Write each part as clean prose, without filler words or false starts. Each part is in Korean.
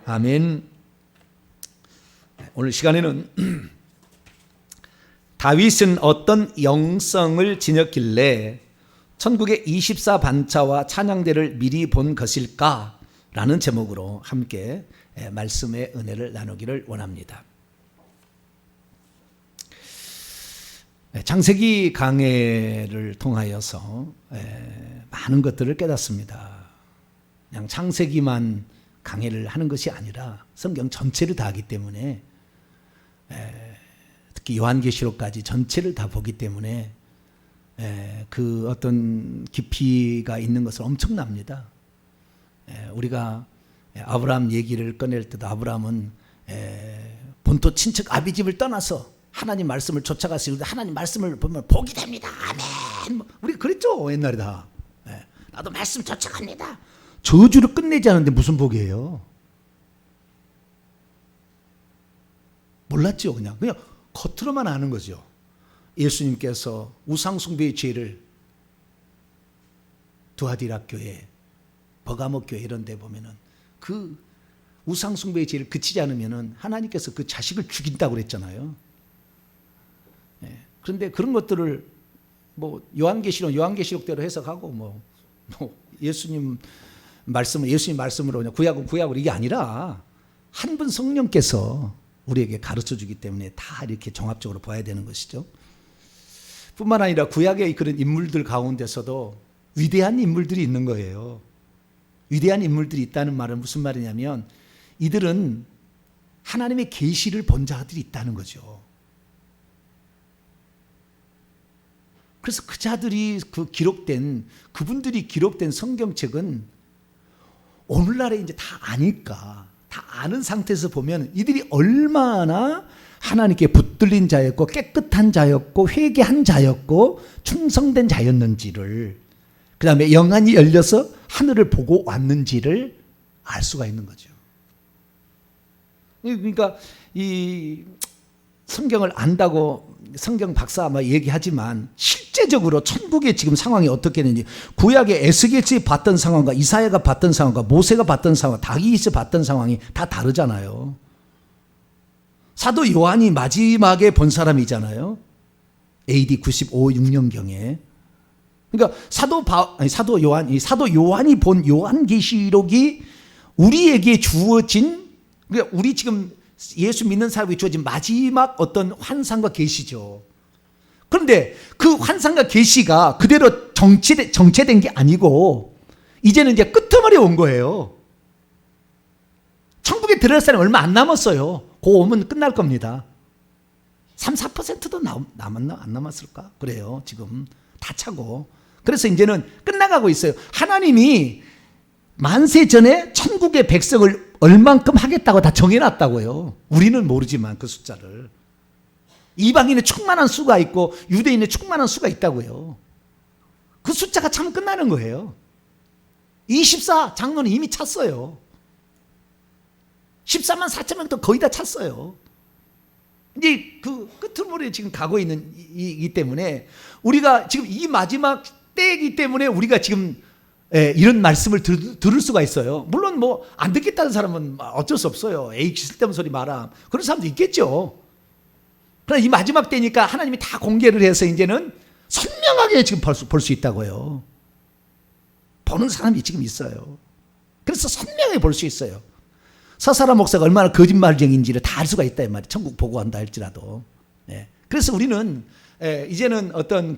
아멘. 오늘 시간에는 다윗은 어떤 영성을 지녔길래 천국의 24반차와 찬양대를 미리 본 것일까? 라는 제목으로 함께 말씀의 은혜를 나누기를 원합니다. 창세기 강해를 통하여서 많은 것들을 깨닫습니다. 그냥 창세기만 강해를 하는 것이 아니라 성경 전체를 다 하기 때문에, 특히 요한계시록까지 전체를 다 보기 때문에 그 어떤 깊이가 있는 것은 엄청납니다. 우리가 아브라함 얘기를 꺼낼 때도 아브라함은 본토 친척 아비집을 떠나서 하나님 말씀을 쫓아갔어요. 하나님 말씀을 보면 복이 됩니다. 아멘. 우리 그랬죠 옛날에 다. 나도 말씀 쫓아갑니다. 저주를 끝내지 않는데 무슨 복이에요? 몰랐죠. 그냥 겉으로만 아는 거죠. 예수님께서 우상숭배의 죄를 두아디라 교회, 버가모 교회 이런 데 보면은 그 우상숭배의 죄를 그치지 않으면은 하나님께서 그 자식을 죽인다고 그랬잖아요. 그런데 그런 것들을 뭐 요한계시록대로 해석하고 예수님 말씀으로 그냥 구약은 구약으로 이게 아니라 한 분 성령께서 우리에게 가르쳐 주기 때문에 다 이렇게 종합적으로 봐야 되는 것이죠. 뿐만 아니라 구약의 그런 인물들 가운데서도 위대한 인물들이 있는 거예요. 위대한 인물들이 있다는 말은 무슨 말이냐면 이들은 하나님의 계시를 본 자들이 있다는 거죠. 그래서 그 자들이 그분들이 기록된 성경책은 오늘날에 이제 다 아니까, 다 아는 상태에서 보면 이들이 얼마나 하나님께 붙들린 자였고 깨끗한 자였고 회개한 자였고 충성된 자였는지를, 그 다음에 영안이 열려서 하늘을 보고 왔는지를 알 수가 있는 거죠. 그러니까 이 성경을 안다고 성경 박사 얘기하지만 실제적으로 천국의 지금 상황이 어떻게 되는지, 구약의 에스겔이 봤던 상황과 이사야가 봤던 상황과 모세가 봤던 상황, 다윗이 봤던 상황이 다 다르잖아요. 사도 요한이 마지막에 본 사람이잖아요. AD 95, 6년경에. 그러니까 사도 요한이 본 요한계시록이 우리에게 주어진, 그러니까 우리 지금 예수 믿는 사람이 주어진 마지막 어떤 환상과 계시죠. 그런데 그 환상과 계시가 그대로 정체된 게 아니고 이제는 이제 끄트머리에 온 거예요. 천국에 들어갈 사람이 얼마 안 남았어요. 그 오면 끝날 겁니다. 3, 4%도 안 남았을까? 그래요. 지금 다 차고. 그래서 이제는 끝나가고 있어요. 하나님이 만세 전에 천국의 백성을 얼만큼 하겠다고 다 정해놨다고요. 우리는 모르지만 그 숫자를. 이방인의 충만한 수가 있고 유대인의 충만한 수가 있다고요. 그 숫자가 차면 끝나는 거예요. 24 장로는 이미 찼어요. 14만 4천 명도 거의 다 찼어요. 이제 그 끄트머리에 지금 가고 있는 이기 때문에 우리가 지금 이 마지막 때이기 때문에 우리가 지금 이런 말씀을 들을 수가 있어요. 물론 안 듣겠다는 사람은 어쩔 수 없어요. 에이 쓸데없는 소리 마라. 그런 사람도 있겠죠. 그러나 이 마지막 때니까 하나님이 다 공개를 해서 이제는 선명하게 지금 볼 수 있다고요. 보는 사람이 지금 있어요. 그래서 선명하게 볼 수 있어요. 서사라 목사가 얼마나 거짓말쟁인지를 다 알 수가 있다 이 말이에요. 천국 보고한다 할지라도. 그래서 우리는 이제는 어떤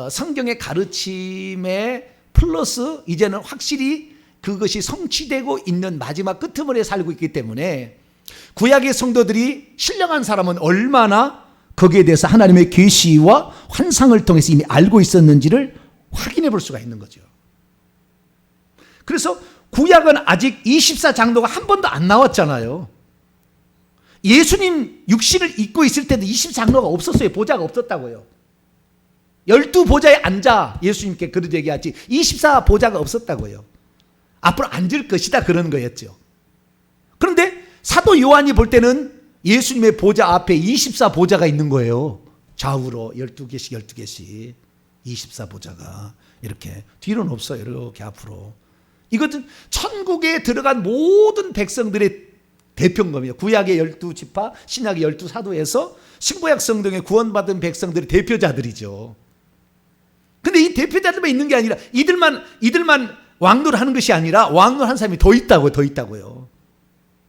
성경의 가르침에 플러스 이제는 확실히 그것이 성취되고 있는 마지막 끄트머리에 살고 있기 때문에 구약의 성도들이 신령한 사람은 얼마나 거기에 대해서 하나님의 계시와 환상을 통해서 이미 알고 있었는지를 확인해 볼 수가 있는 거죠. 그래서 구약은 아직 24장로가 한 번도 안 나왔잖아요. 예수님 육신을 입고 있을 때도 20장로가 없었어요. 보좌가 없었다고요. 12보좌에 앉아 예수님께 그런 얘기하지 24보좌가 없었다고요. 앞으로 앉을 것이다 그런 거였죠. 그런데 사도 요한이 볼 때는 예수님의 보좌 앞에 24보좌가 있는 거예요. 좌우로 12개씩 24보좌가 이렇게 뒤로는 없어요. 이렇게 앞으로 이것은 천국에 들어간 모든 백성들의 대표인 겁니다. 구약의 12지파, 신약의 12사도에서 신구약 성경에 구원받은 백성들의 대표자들이죠. 근데 이 대표자들만 있는 게 아니라 이들만 왕노를 하는 것이 아니라 왕노한 사람이 더 있다고요.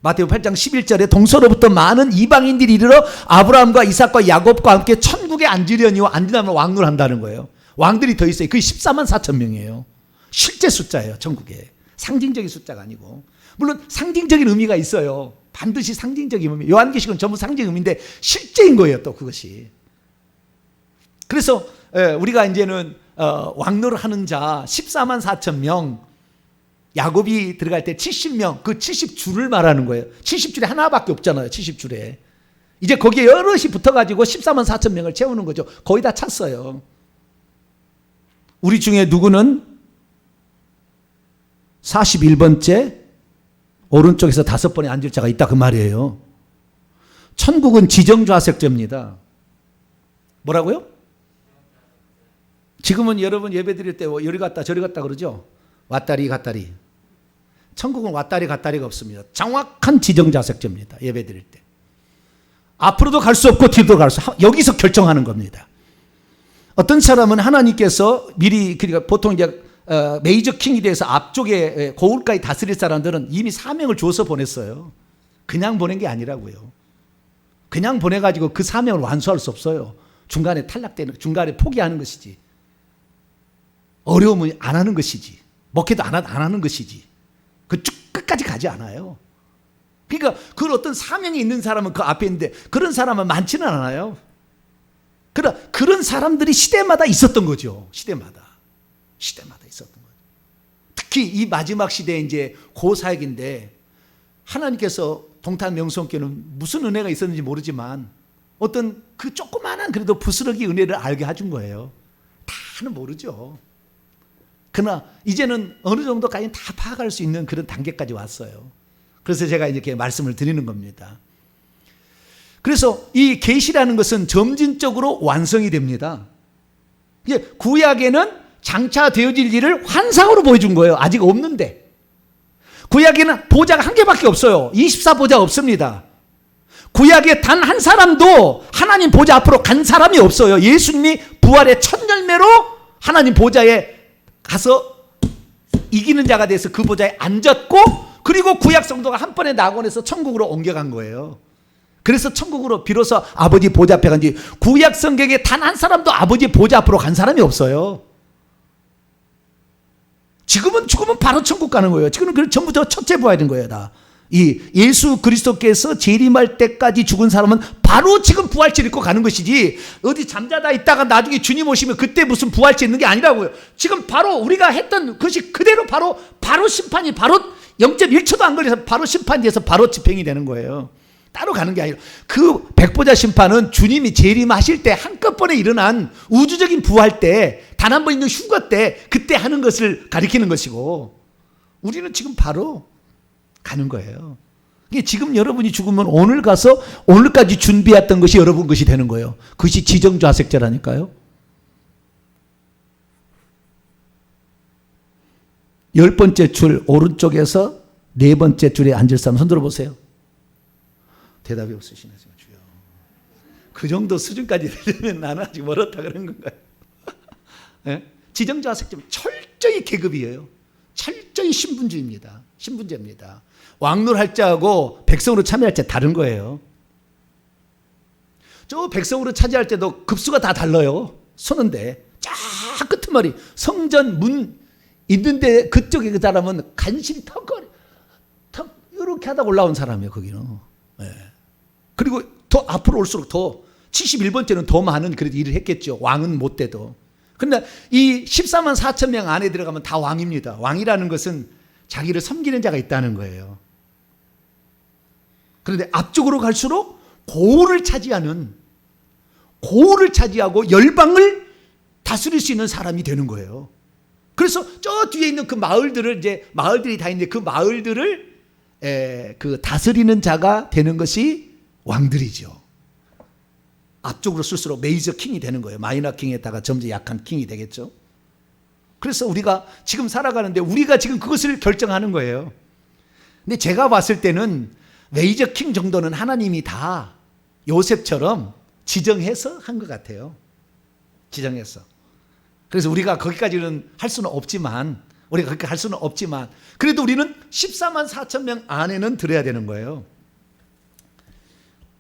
마태복음 8장 11절에 동서로부터 많은 이방인들이 이르러 아브라함과 이삭과 야곱과 함께 천국에 앉으려니와 앉으려면 왕노를 한다는 거예요. 왕들이 더 있어요. 그게 14만 4천 명이에요. 실제 숫자예요. 천국에. 상징적인 숫자가 아니고. 물론 상징적인 의미가 있어요. 반드시 상징적인 의미. 요한계시록은 전부 상징 의미인데 실제인 거예요. 또 그것이. 그래서 우리가 이제는 왕노를 하는 자 14만 4천 명, 야곱이 들어갈 때 70명, 그 70줄을 말하는 거예요. 70줄에 하나밖에 없잖아요. 70줄에. 이제 거기에 여럿이 붙어가지고 14만 4천 명을 채우는 거죠. 거의 다 찼어요. 우리 중에 누구는 41번째 오른쪽에서 5번에 앉을 자가 있다 그 말이에요. 천국은 지정좌석제입니다. 뭐라고요? 지금은 여러분 예배 드릴 때 여리 갔다 저리 갔다 그러죠? 왔다리 갔다리. 천국은 왔다리 갔다리가 없습니다. 정확한 지정좌석제입니다. 예배 드릴 때. 앞으로도 갈 수 없고 뒤로도 갈 수 없고 여기서 결정하는 겁니다. 어떤 사람은 하나님께서 미리 그러니까 보통 이제 메이저 킹이 돼서 앞쪽에 고을까지 다스릴 사람들은 이미 사명을 줘서 보냈어요. 그냥 보낸 게 아니라고요. 그냥 보내가지고 그 사명을 완수할 수 없어요. 중간에 탈락되는, 중간에 포기하는 것이지. 어려우면 안 하는 것이지. 먹혀도 안 하는 것이지. 그 쭉 끝까지 가지 않아요. 그러니까 그 어떤 사명이 있는 사람은 그 앞에 있는데 그런 사람은 많지는 않아요. 그러나 그런 사람들이 시대마다 있었던 거죠. 시대마다 있었던 거죠. 특히 이 마지막 시대에 이제 고사역인데 하나님께서 동탄 명성교회는 무슨 은혜가 있었는지 모르지만 어떤 그 조그마한 그래도 부스러기 은혜를 알게 해준 거예요. 다는 모르죠. 그러나 이제는 어느 정도까지는 다 파악할 수 있는 그런 단계까지 왔어요. 그래서 제가 이렇게 말씀을 드리는 겁니다. 그래서 이 계시라는 것은 점진적으로 완성이 됩니다. 이제 구약에는 장차 되어질 일을 환상으로 보여준 거예요. 아직 없는데. 구약에는 보좌가 한 개밖에 없어요. 24보좌 없습니다. 구약에 단 한 사람도 하나님 보좌 앞으로 간 사람이 없어요. 예수님이 부활의 첫 열매로 하나님 보좌에 가서 이기는 자가 돼서 그 보좌에 앉았고 그리고 구약 성도가 한 번에 낙원에서 천국으로 옮겨간 거예요. 그래서 천국으로 비로소 아버지 보좌 앞에 간지 구약 성경에 단 한 사람도 아버지 보좌 앞으로 간 사람이 없어요. 지금은 죽으면 바로 천국 가는 거예요. 지금은 전부 다 첫째 부활이 된 거예요. 다. 이 예수 그리스도께서 재림할 때까지 죽은 사람은 바로 지금 부활체 입고 가는 것이지 어디 잠자다 있다가 나중에 주님 오시면 그때 무슨 부활체 있는 게 아니라고요. 지금 바로 우리가 했던 것이 그대로 바로 심판이 바로 0.1초도 안 걸려서 바로 심판이 돼서 바로 집행이 되는 거예요. 따로 가는 게 아니라 그 백보자 심판은 주님이 재림하실 때 한꺼번에 일어난 우주적인 부활 때 단 한 번 있는 휴거 때 그때 하는 것을 가리키는 것이고 우리는 지금 바로 가는 거예요. 지금 여러분이 죽으면 오늘 가서 오늘까지 준비했던 것이 여러분 것이 되는 거예요. 그것이 지정좌석제라니까요. 10번째 줄 오른쪽에서 4번째 줄에 앉을 사람 손 들어보세요. 대답이 없으시네 주여. 그 정도 수준까지 되려면 나는 아직 멀었다 그런 건가요? 네? 지정좌석제 철저히 계급이에요. 철저히 신분주의입니다. 신분제입니다. 왕노를 할 자하고 백성으로 참여할 자 다른 거예요. 저 백성으로 차지할 때도 급수가 다 달라요. 서는데 쫙 끄트머리 성전 문 있는데 그쪽에 그 사람은 간신히 턱 이렇게 하다 올라온 사람이에요. 거기는. 네. 그리고 더 앞으로 올수록 더 71번째는 더 많은 그래도 일을 했겠죠. 왕은 못 돼도. 그런데 이 14만 4천 명 안에 들어가면 다 왕입니다. 왕이라는 것은 자기를 섬기는 자가 있다는 거예요. 그런데 앞쪽으로 갈수록 고을을 차지하고 열방을 다스릴 수 있는 사람이 되는 거예요. 그래서 저 뒤에 있는 그 마을들을 이제 마을들이 다 있는데 그 마을들을 그 다스리는 자가 되는 것이 왕들이죠. 앞쪽으로 쓸수록 메이저 킹이 되는 거예요. 마이너 킹에다가 점점 약한 킹이 되겠죠. 그래서 우리가 지금 살아가는데 우리가 지금 그것을 결정하는 거예요. 근데 제가 봤을 때는 웨이저 킹 정도는 하나님이 다 요셉처럼 지정해서 한 것 같아요. 지정해서. 그래서 우리가 거기까지는 할 수는 없지만, 그래도 우리는 14만 4천 명 안에는 들어야 되는 거예요.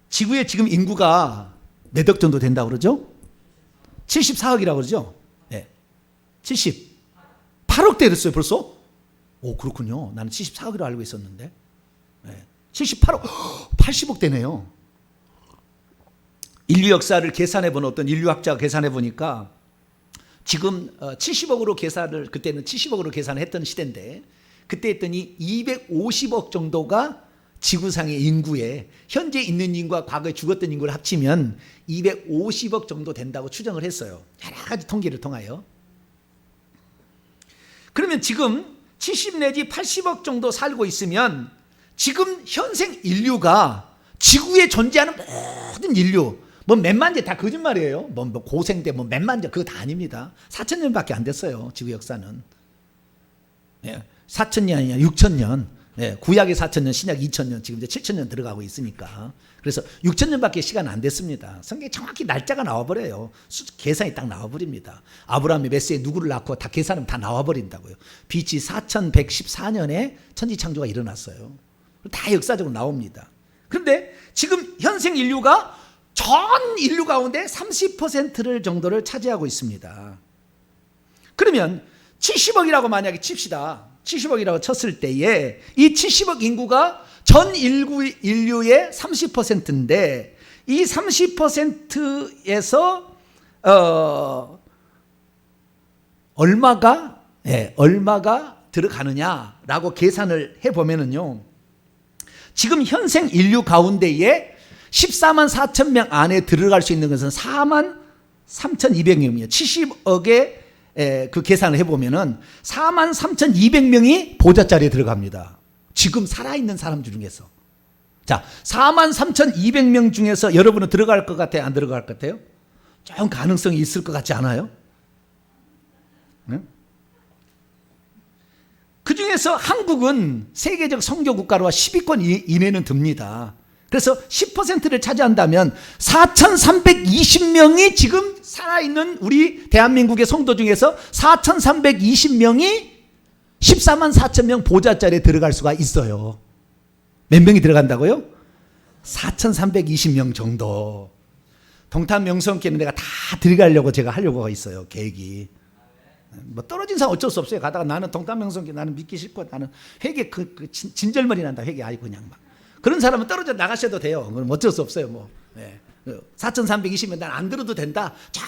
지구의 지금 인구가 몇 억 정도 된다고 그러죠? 74억이라고 그러죠? 네. 78억 되었어요 벌써? 오, 그렇군요. 나는 74억이라고 알고 있었는데. 네. 78억, 80억 되네요. 인류 역사를 계산해 본 어떤 인류학자가 계산해 보니까 지금 70억으로 계산을, 그때는 70억으로 계산을 했던 시대인데, 그때 했더니 250억 정도가 지구상의 인구에, 현재 있는 인구와 과거에 죽었던 인구를 합치면 250억 정도 된다고 추정을 했어요. 여러 가지 통계를 통하여. 그러면 지금 70 내지 80억 정도 살고 있으면 지금 현생 인류가 지구에 존재하는 모든 인류, 뭐 몇만 제 다 거짓말이에요. 뭐 고생대 뭐 몇만 제 그거 다 아닙니다. 4천 년밖에 안 됐어요. 지구 역사는. 예, 4천 년이 아니라 6천 년. 예, 구약의 4천 년, 신약 2천 년, 지금 이제 7천 년 들어가고 있으니까. 그래서 6천 년밖에 시간 안 됐습니다. 성경에 정확히 날짜가 나와버려요. 계산이 딱 나와버립니다. 아브라함이 몇 세에 누구를 낳고 다 계산하면 다 나와버린다고요. BC 4114년에 천지창조가 일어났어요. 다 역사적으로 나옵니다. 그런데 지금 현생 인류가 전 인류 가운데 30%를 정도를 차지하고 있습니다. 그러면 70억이라고 만약에 칩시다. 70억이라고 쳤을 때에 이 70억 인구가 전 인류의 30%인데 이 30%에서 얼마가 들어가느냐라고 계산을 해보면은요, 지금 현생 인류 가운데에 14만 4천 명 안에 들어갈 수 있는 것은 4만 3,200명이에요. 70억에 그 계산을 해보면은 4만 3,200명이 보좌 자리에 들어갑니다. 지금 살아있는 사람 중에서. 자, 4만 3,200명 중에서 여러분은 들어갈 것 같아요? 안 들어갈 것 같아요? 좀 가능성이 있을 것 같지 않아요? 네? 그 중에서 한국은 세계적 선교 국가로와 10위권 이내는 듭니다. 그래서 10%를 차지한다면 4,320명이 지금 살아있는 우리 대한민국의 성도 중에서 4,320명이 14만 4천 명 보좌 자리에 들어갈 수가 있어요. 몇 명이 들어간다고요? 4,320명 정도. 동탄 명성교회는 내가 다 들어가려고 제가 하려고 하고 있어요. 계획이. 뭐 떨어진 사람 어쩔 수 없어요. 가다가 나는 동탄 명성교회 나는 믿기 싫고 나는 회개 진절머리 난다. 회개 아이고 그냥 막. 그런 사람은 떨어져 나가셔도 돼요. 그럼 어쩔 수 없어요. 뭐. 네. 4,320명 난 안 들어도 된다. 저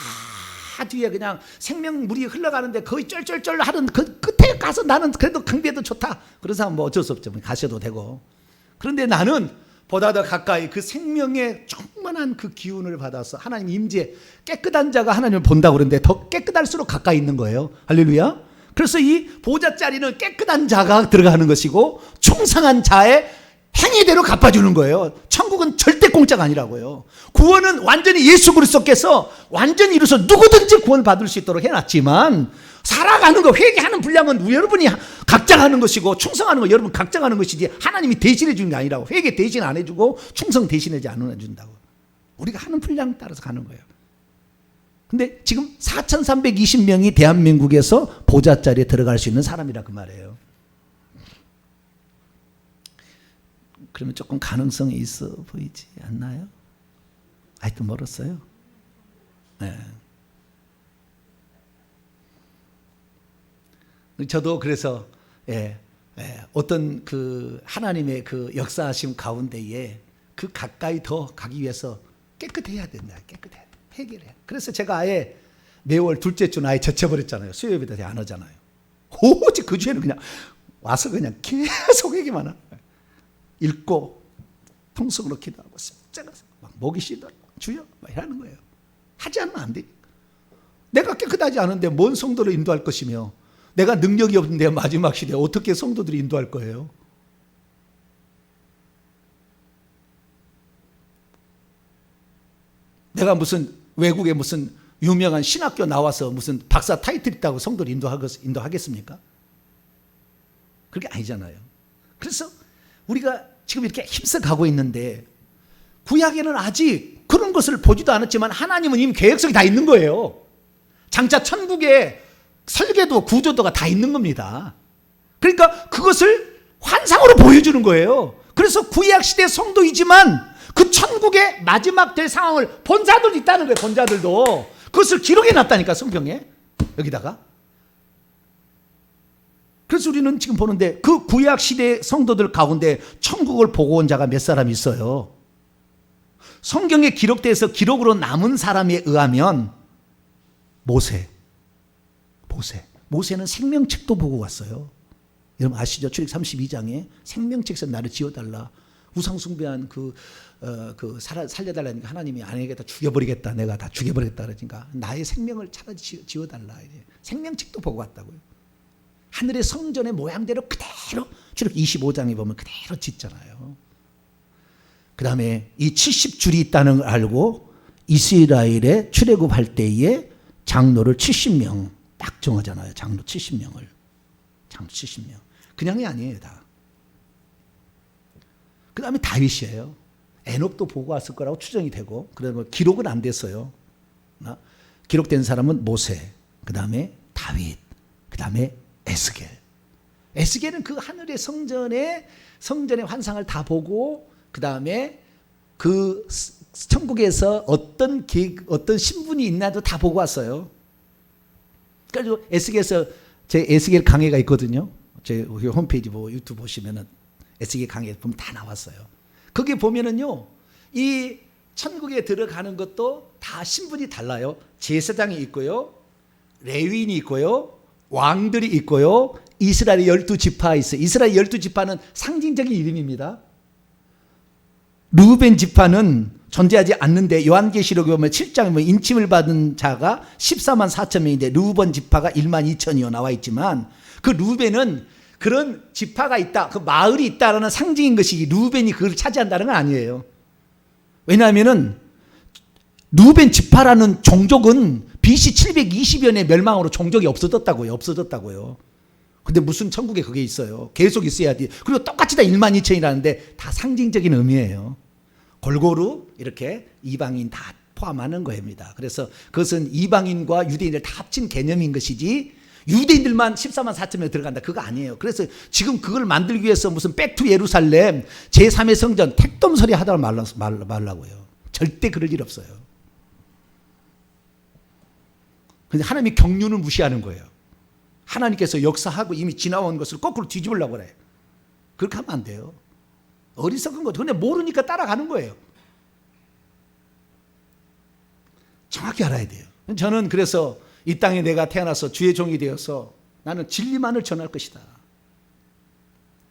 뒤에 그냥 생명물이 흘러가는데 거의 쩔쩔쩔 하는 그 끝에 가서 나는 그래도 강비에도 좋다. 그런 사람은 뭐 어쩔 수 없죠. 가셔도 되고. 그런데 나는 보다 더 가까이 그 생명의 충만한 그 기운을 받아서 하나님 임재, 깨끗한 자가 하나님을 본다고 그러는데 더 깨끗할수록 가까이 있는 거예요. 할렐루야. 그래서 이 보좌 자리는 깨끗한 자가 들어가는 것이고 충성한 자의 행위대로 갚아주는 거예요. 천국은 절대 공짜가 아니라고요. 구원은 완전히 예수 그리스도께서 완전히 이루어서 누구든지 구원 받을 수 있도록 해놨지만 살아가는 거, 회개하는 분량은 여러분이 각자 하는 것이고 충성하는 거 여러분 각자 하는 것이지 하나님이 대신해 주는 게 아니라고. 회개 대신 안 해주고 충성 대신하지 안 해준다고. 우리가 하는 분량 따라서 가는 거예요. 근데 지금 4,320명이 대한민국에서 보좌 자리에 들어갈 수 있는 사람이라 그 말이에요. 그러면 조금 가능성이 있어 보이지 않나요? 아직도 멀었어요. 네. 저도 그래서 어떤 그 하나님의 그 역사하심 가운데에 그 가까이 더 가기 위해서 깨끗해야 된다. 깨끗해야 돼. 회개를 해. 그래서 제가 아예 매월 둘째 주는 아예 젖혀버렸잖아요. 수요일에도 안 오잖아요. 오직 그 주에는 그냥 와서 그냥 계속 얘기만 하는 거예요. 읽고 통성으로 기도하고 십자가서 막 목이 쉬더라 주여 막 이러는 거예요. 하지 않으면 안 돼. 내가 깨끗하지 않은데 뭔 성도를 인도할 것이며 내가 능력이 없는데 마지막 시대에 어떻게 성도들이 인도할 거예요? 내가 무슨 외국에 무슨 유명한 신학교 나와서 무슨 박사 타이틀 있다고 성도를 인도하겠습니까? 그게 아니잖아요. 그래서 우리가 지금 이렇게 힘써 가고 있는데 구약에는 아직 그런 것을 보지도 않았지만 하나님은 이미 계획성이 다 있는 거예요. 장차 천국에 설계도 구조도가 다 있는 겁니다. 그러니까 그것을 환상으로 보여주는 거예요. 그래서 구약시대 성도이지만 그 천국의 마지막 될 상황을 본 자들도 있다는 거예요. 본 자들도. 그것을 기록해 놨다니까 성경에. 여기다가. 그래서 우리는 지금 보는데 그 구약시대 성도들 가운데 천국을 보고 온 자가 몇 사람 있어요. 성경에 기록돼서 기록으로 남은 사람에 의하면 모세는 생명책도 보고 왔어요. 여러분 아시죠? 출애굽 32장에 생명책에서 나를 지어달라. 우상숭배한 살려달라니까 하나님이 아내에게 다 죽여버리겠다. 내가 다 죽여버리겠다. 그러니까 나의 생명을 차라리 지어달라. 생명책도 보고 왔다고요. 하늘의 성전의 모양대로 그대로 출애굽 25장에 보면 그대로 짓잖아요. 그 다음에 이 70줄이 있다는 걸 알고 이스라엘에 출애굽할 때에 장로를 70명 딱 정하잖아요. 장로 70명을. 장로 70명. 그냥이 아니에요 다. 그 다음에 다윗이에요. 에녹도 보고 왔을 거라고 추정이 되고 그러면 기록은 안 됐어요. 기록된 사람은 모세, 그 다음에 다윗, 그 다음에 에스겔. 에스겔은 그 하늘의 성전의 환상을 다 보고 그 다음에 그 천국에서 어떤 신분이 있나도 다 보고 왔어요. 그래서 에스겔에서 제 에스겔 강해가 있거든요. 제 홈페이지 유튜브 보시면은 에스겔 강해 보면 다 나왔어요. 거기 보면은요, 이 천국에 들어가는 것도 다 신분이 달라요. 제사장이 있고요, 레위인이 있고요, 왕들이 있고요, 이스라엘 12지파 있어요. 이스라엘 12지파는 상징적인 이름입니다. 루벤 지파는 존재하지 않는데 요한계시록에 보면 7장에 보면 인침을 받은 자가 14만 4천 명인데 루벤 지파가 1만 2천이요 나와 있지만 그 루벤은 그런 지파가 있다, 그 마을이 있다라는 상징인 것이 루벤이 그걸 차지한다는 건 아니에요. 왜냐하면은 루벤 지파라는 종족은 BC 720여 년 멸망으로 종족이 없어졌다고요. 근데 무슨 천국에 그게 있어요. 계속 있어야 돼. 그리고 똑같이 다 1만 2천이라는데 다 상징적인 의미예요. 골고루 이렇게 이방인 다 포함하는 겁니다. 그래서 그것은 이방인과 유대인들 다 합친 개념인 것이지 유대인들만 14만 4천 명 들어간다 그거 아니에요. 그래서 지금 그걸 만들기 위해서 무슨 백투 예루살렘 제3의 성전 택돔소리 하다가 말라고요. 절대 그럴 일 없어요. 근데 하나님이 경륜을 무시하는 거예요. 하나님께서 역사하고 이미 지나온 것을 거꾸로 뒤집으려고 그래요. 그렇게 하면 안 돼요. 어리석은 거죠. 근데 모르니까 따라가는 거예요. 정확히 알아야 돼요. 저는 그래서 이 땅에 내가 태어나서 주의 종이 되어서 나는 진리만을 전할 것이다.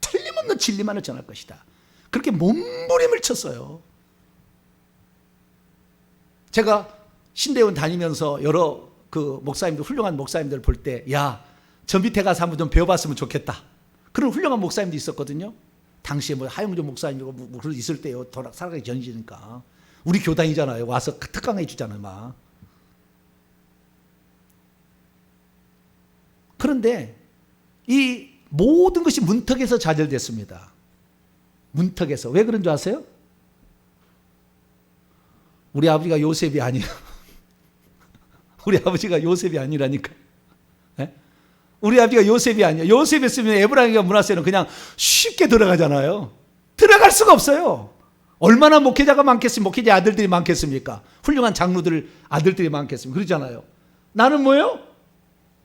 틀림없는 진리만을 전할 것이다. 그렇게 몸부림을 쳤어요. 제가 신대원 다니면서 여러 그 목사님들, 훌륭한 목사님들 볼 때, 야, 저 밑에 가서 한번 좀 배워봤으면 좋겠다. 그런 훌륭한 목사님도 있었거든요. 당시에 뭐 하영조 목사님이고 뭐 그런 있을 때요. 살아가기 전이니까. 우리 교단이잖아요. 와서 특강해 주잖아요, 막. 그런데 이 모든 것이 문턱에서 좌절됐습니다. 문턱에서. 왜 그런 줄 아세요? 우리 아버지가 요셉이 아니에요. 우리 아버지가 요셉이 아니라니까. 네? 우리 아버지가 요셉이 아니에요. 요셉이었으면 에브라임과 므낫세는 그냥 쉽게 들어가잖아요. 들어갈 수가 없어요. 얼마나 목회자가 많겠습니까? 목회자 아들들이 많겠습니까? 훌륭한 장로들 아들들이 많겠습니까? 그러잖아요. 나는 뭐예요?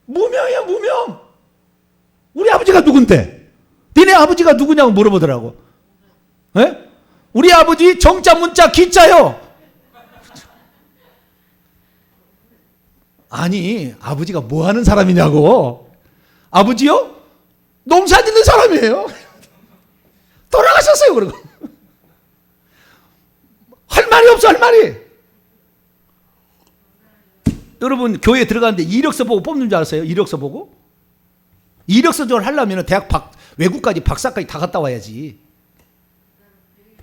무명이야, 무명. 우리 아버지가 누군데? 니네 아버지가 누구냐고 물어보더라고. 네? 우리 아버지 정자, 문자, 기자요. 아니, 아버지가 뭐 하는 사람이냐고. 아버지요? 농사 짓는 사람이에요. 돌아가셨어요, 그러고. 할 말이 없어, 할 말이. 여러분, 교회에 들어가는데 이력서 보고 뽑는 줄 알았어요? 이력서 보고? 이력서 좀 하려면 대학 외국까지 박사까지 다 갔다 와야지.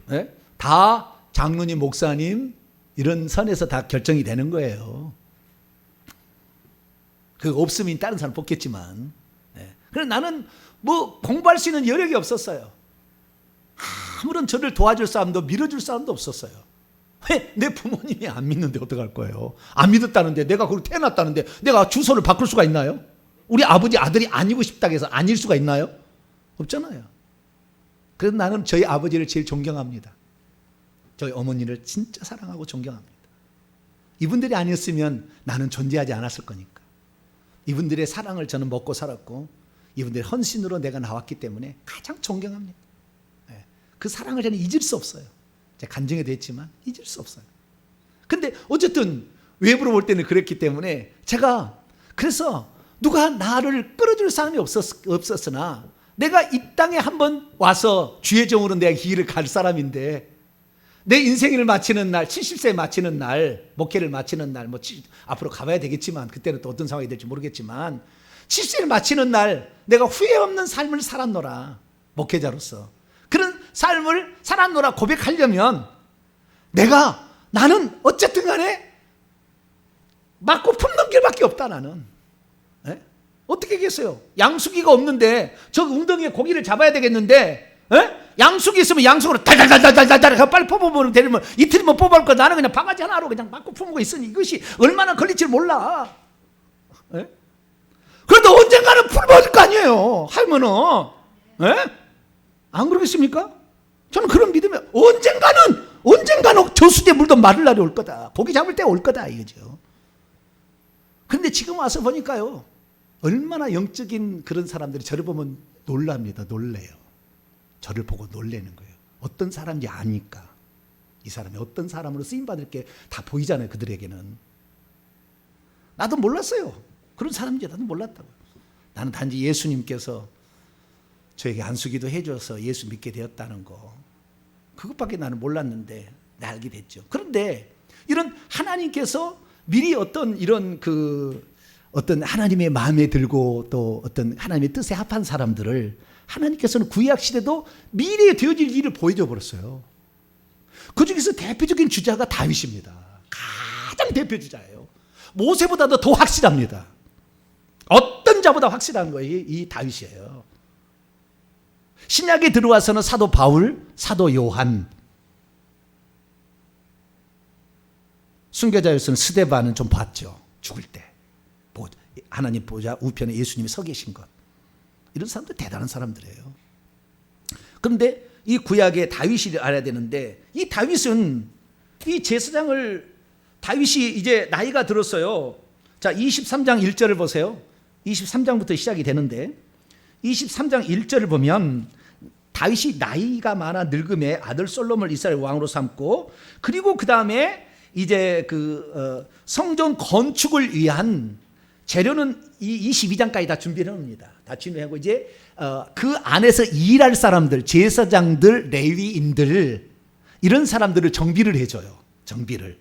네? 다 장로님, 목사님, 이런 선에서 다 결정이 되는 거예요. 그거 없으면 다른 사람 뽑겠지만. 그래서 나는 뭐 공부할 수 있는 여력이 없었어요. 아무런 저를 도와줄 사람도 밀어줄 사람도 없었어요. 왜? 내 부모님이 안 믿는데 어떡할 거예요? 안 믿었다는데, 내가 거기 태어났다는데 내가 주소를 바꿀 수가 있나요? 우리 아버지 아들이 아니고 싶다고 해서 아닐 수가 있나요? 없잖아요. 그래서 나는 저희 아버지를 제일 존경합니다. 저희 어머니를 진짜 사랑하고 존경합니다. 이분들이 아니었으면 나는 존재하지 않았을 거니까. 이분들의 사랑을 저는 먹고 살았고, 이분들의 헌신으로 내가 나왔기 때문에 가장 존경합니다. 그 사랑을 저는 잊을 수 없어요. 제가 간증이 됐지만 잊을 수 없어요. 근데 어쨌든 외부로 볼 때는 그랬기 때문에 제가, 그래서 누가 나를 끌어줄 사람이 없었으나 내가 이 땅에 한번 와서 주의 종으로 내가 길을 갈 사람인데, 내 인생을 마치는 날, 70세 마치는 날, 목회를 마치는 날, 앞으로 가봐야 되겠지만, 그때는 또 어떤 상황이 될지 모르겠지만, 70세를 마치는 날 내가 후회 없는 삶을 살았노라, 목회자로서. 그런 삶을 살았노라 고백하려면 나는 어쨌든 간에 맞고 품는 길밖에 없다. 나는 어떻게 하겠어요? 양수기가 없는데 저 웅덩이에 고기를 잡아야 되겠는데, 양수기 있으면 양수기로 달달달달달달 빨리 뽑아보면 되면 이틀이면 뽑아볼 거, 나는 그냥 바가지 하나로 그냥 맞고 품고 있으니 이것이 얼마나 걸릴지 몰라. 그래도 언젠가는 풀어볼 거 아니에요, 하면은. 안 그러겠습니까? 저는 그런 믿음에 언젠가는 저수지에 물던 마를 날이 올 거다. 고기 잡을 때가 올 거다, 이거죠. 그런데 지금 와서 보니까요, 얼마나 영적인 그런 사람들이 저를 보면 놀랍니다. 놀래요. 저를 보고 놀래는 거예요. 어떤 사람인지 아니까. 이 사람이 어떤 사람으로 쓰임받을 게 다 보이잖아요, 그들에게는. 나도 몰랐어요. 그런 사람인지 나도 몰랐다고요. 나는 단지 예수님께서 저에게 안수기도 해줘서 예수 믿게 되었다는 거, 그것밖에 나는 몰랐는데 알게 됐죠. 그런데 이런 하나님께서 미리 어떤 어떤 하나님의 마음에 들고 또 어떤 하나님의 뜻에 합한 사람들을 하나님께서는 구약 시대도 미리 되어질 일을 보여줘 버렸어요. 그 중에서 대표적인 주자가 다윗입니다. 가장 대표 주자예요. 모세보다도 더 확실합니다. 어떤 자보다 확실한 거예요. 이 다윗이에요. 신약에 들어와서는 사도 바울, 사도 요한, 순교자였던 스데반은 좀 봤죠. 죽을 때 하나님 보좌 우편에 예수님이 서 계신 것. 이런 사람들 대단한 사람들이에요. 그런데 이 구약의 다윗이 알아야 되는데, 이 다윗은 이 제사장을, 다윗이 이제 나이가 들었어요. 자, 23장 1절을 보세요. 23장부터 시작이 되는데 23장 1절을 보면 다윗이 나이가 많아 늙음에 아들 솔로몬을 이스라엘 왕으로 삼고, 그리고 그 다음에 이제 성전 건축을 위한 재료는 이 22장까지 다 준비를 합니다. 다 준비하고 이제 그 안에서 일할 사람들, 제사장들, 레위인들, 이런 사람들을 정비를 해줘요. 정비를.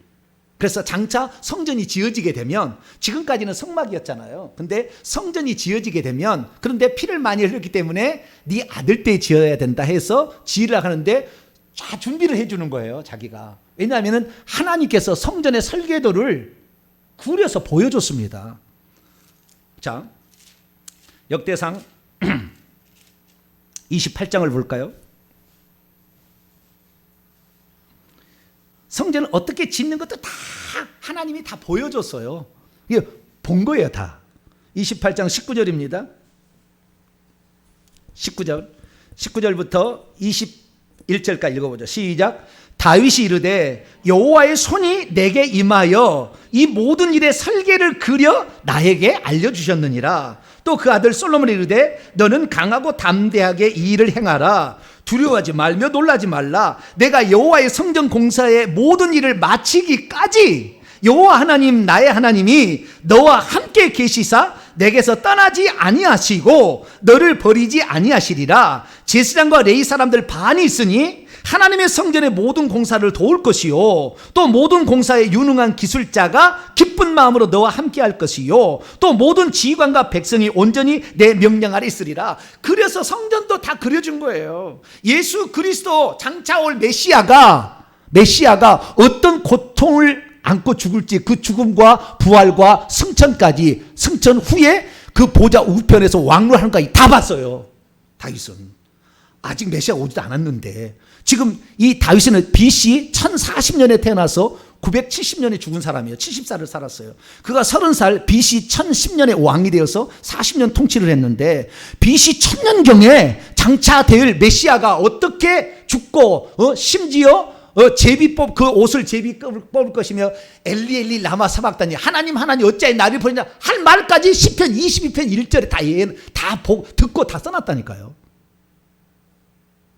그래서 장차 성전이 지어지게 되면, 지금까지는 성막이었잖아요. 근데 성전이 지어지게 되면, 그런데 피를 많이 흘렸기 때문에 네 아들 때 지어야 된다 해서 지으려고 하는데 다 준비를 해주는 거예요, 자기가. 왜냐하면 하나님께서 성전의 설계도를 구려서 보여줬습니다. 자, 역대상 28장을 볼까요? 성전을 어떻게 짓는 것도 다 하나님이 다 보여줬어요. 이게 본 거예요, 다. 28장 19절입니다. 19절부터 21절까지 읽어보죠. 시작. 다윗이 이르되 여호와의 손이 내게 임하여 이 모든 일의 설계를 그려 나에게 알려주셨느니라. 또 그 아들 솔로몬이 이르되 너는 강하고 담대하게 이 일을 행하라. 두려워하지 말며 놀라지 말라. 내가 여호와의 성전 공사의 모든 일을 마치기까지 여호와 하나님 나의 하나님이 너와 함께 계시사 내게서 떠나지 아니하시고 너를 버리지 아니하시리라. 제사장과 레위 사람들 반이 있으니 하나님의 성전의 모든 공사를 도울 것이요, 또 모든 공사에 유능한 기술자가 기쁜 마음으로 너와 함께 할 것이요, 또 모든 지휘관과 백성이 온전히 내 명령 아래 있으리라. 그래서 성전도 다 그려준 거예요. 예수 그리스도 장차 올 메시아가 어떤 고통을 안고 죽을지 그 죽음과 부활과 승천까지 승천 후에 그 보좌 우편에서 왕노하는 것까지 다 봤어요. 다윗은 아직 메시아가 오지도 않았는데 지금 이 다윗은 BC 1040년에 태어나서 970년에 죽은 사람이에요. 70살을 살았어요. 그가 30살 BC 1010년에 왕이 되어서 40년 통치를 했는데 BC 1000년경에 장차 될 메시아가 어떻게 죽고 심지어 제비뽑 그 옷을 제비 뽑을 것이며 엘리 엘리 라마 사박다니 하나님 하나님 어찌하여 나를 버리냐 할 말까지 시편 22편 1절에 다 듣고 다 써놨다니까요.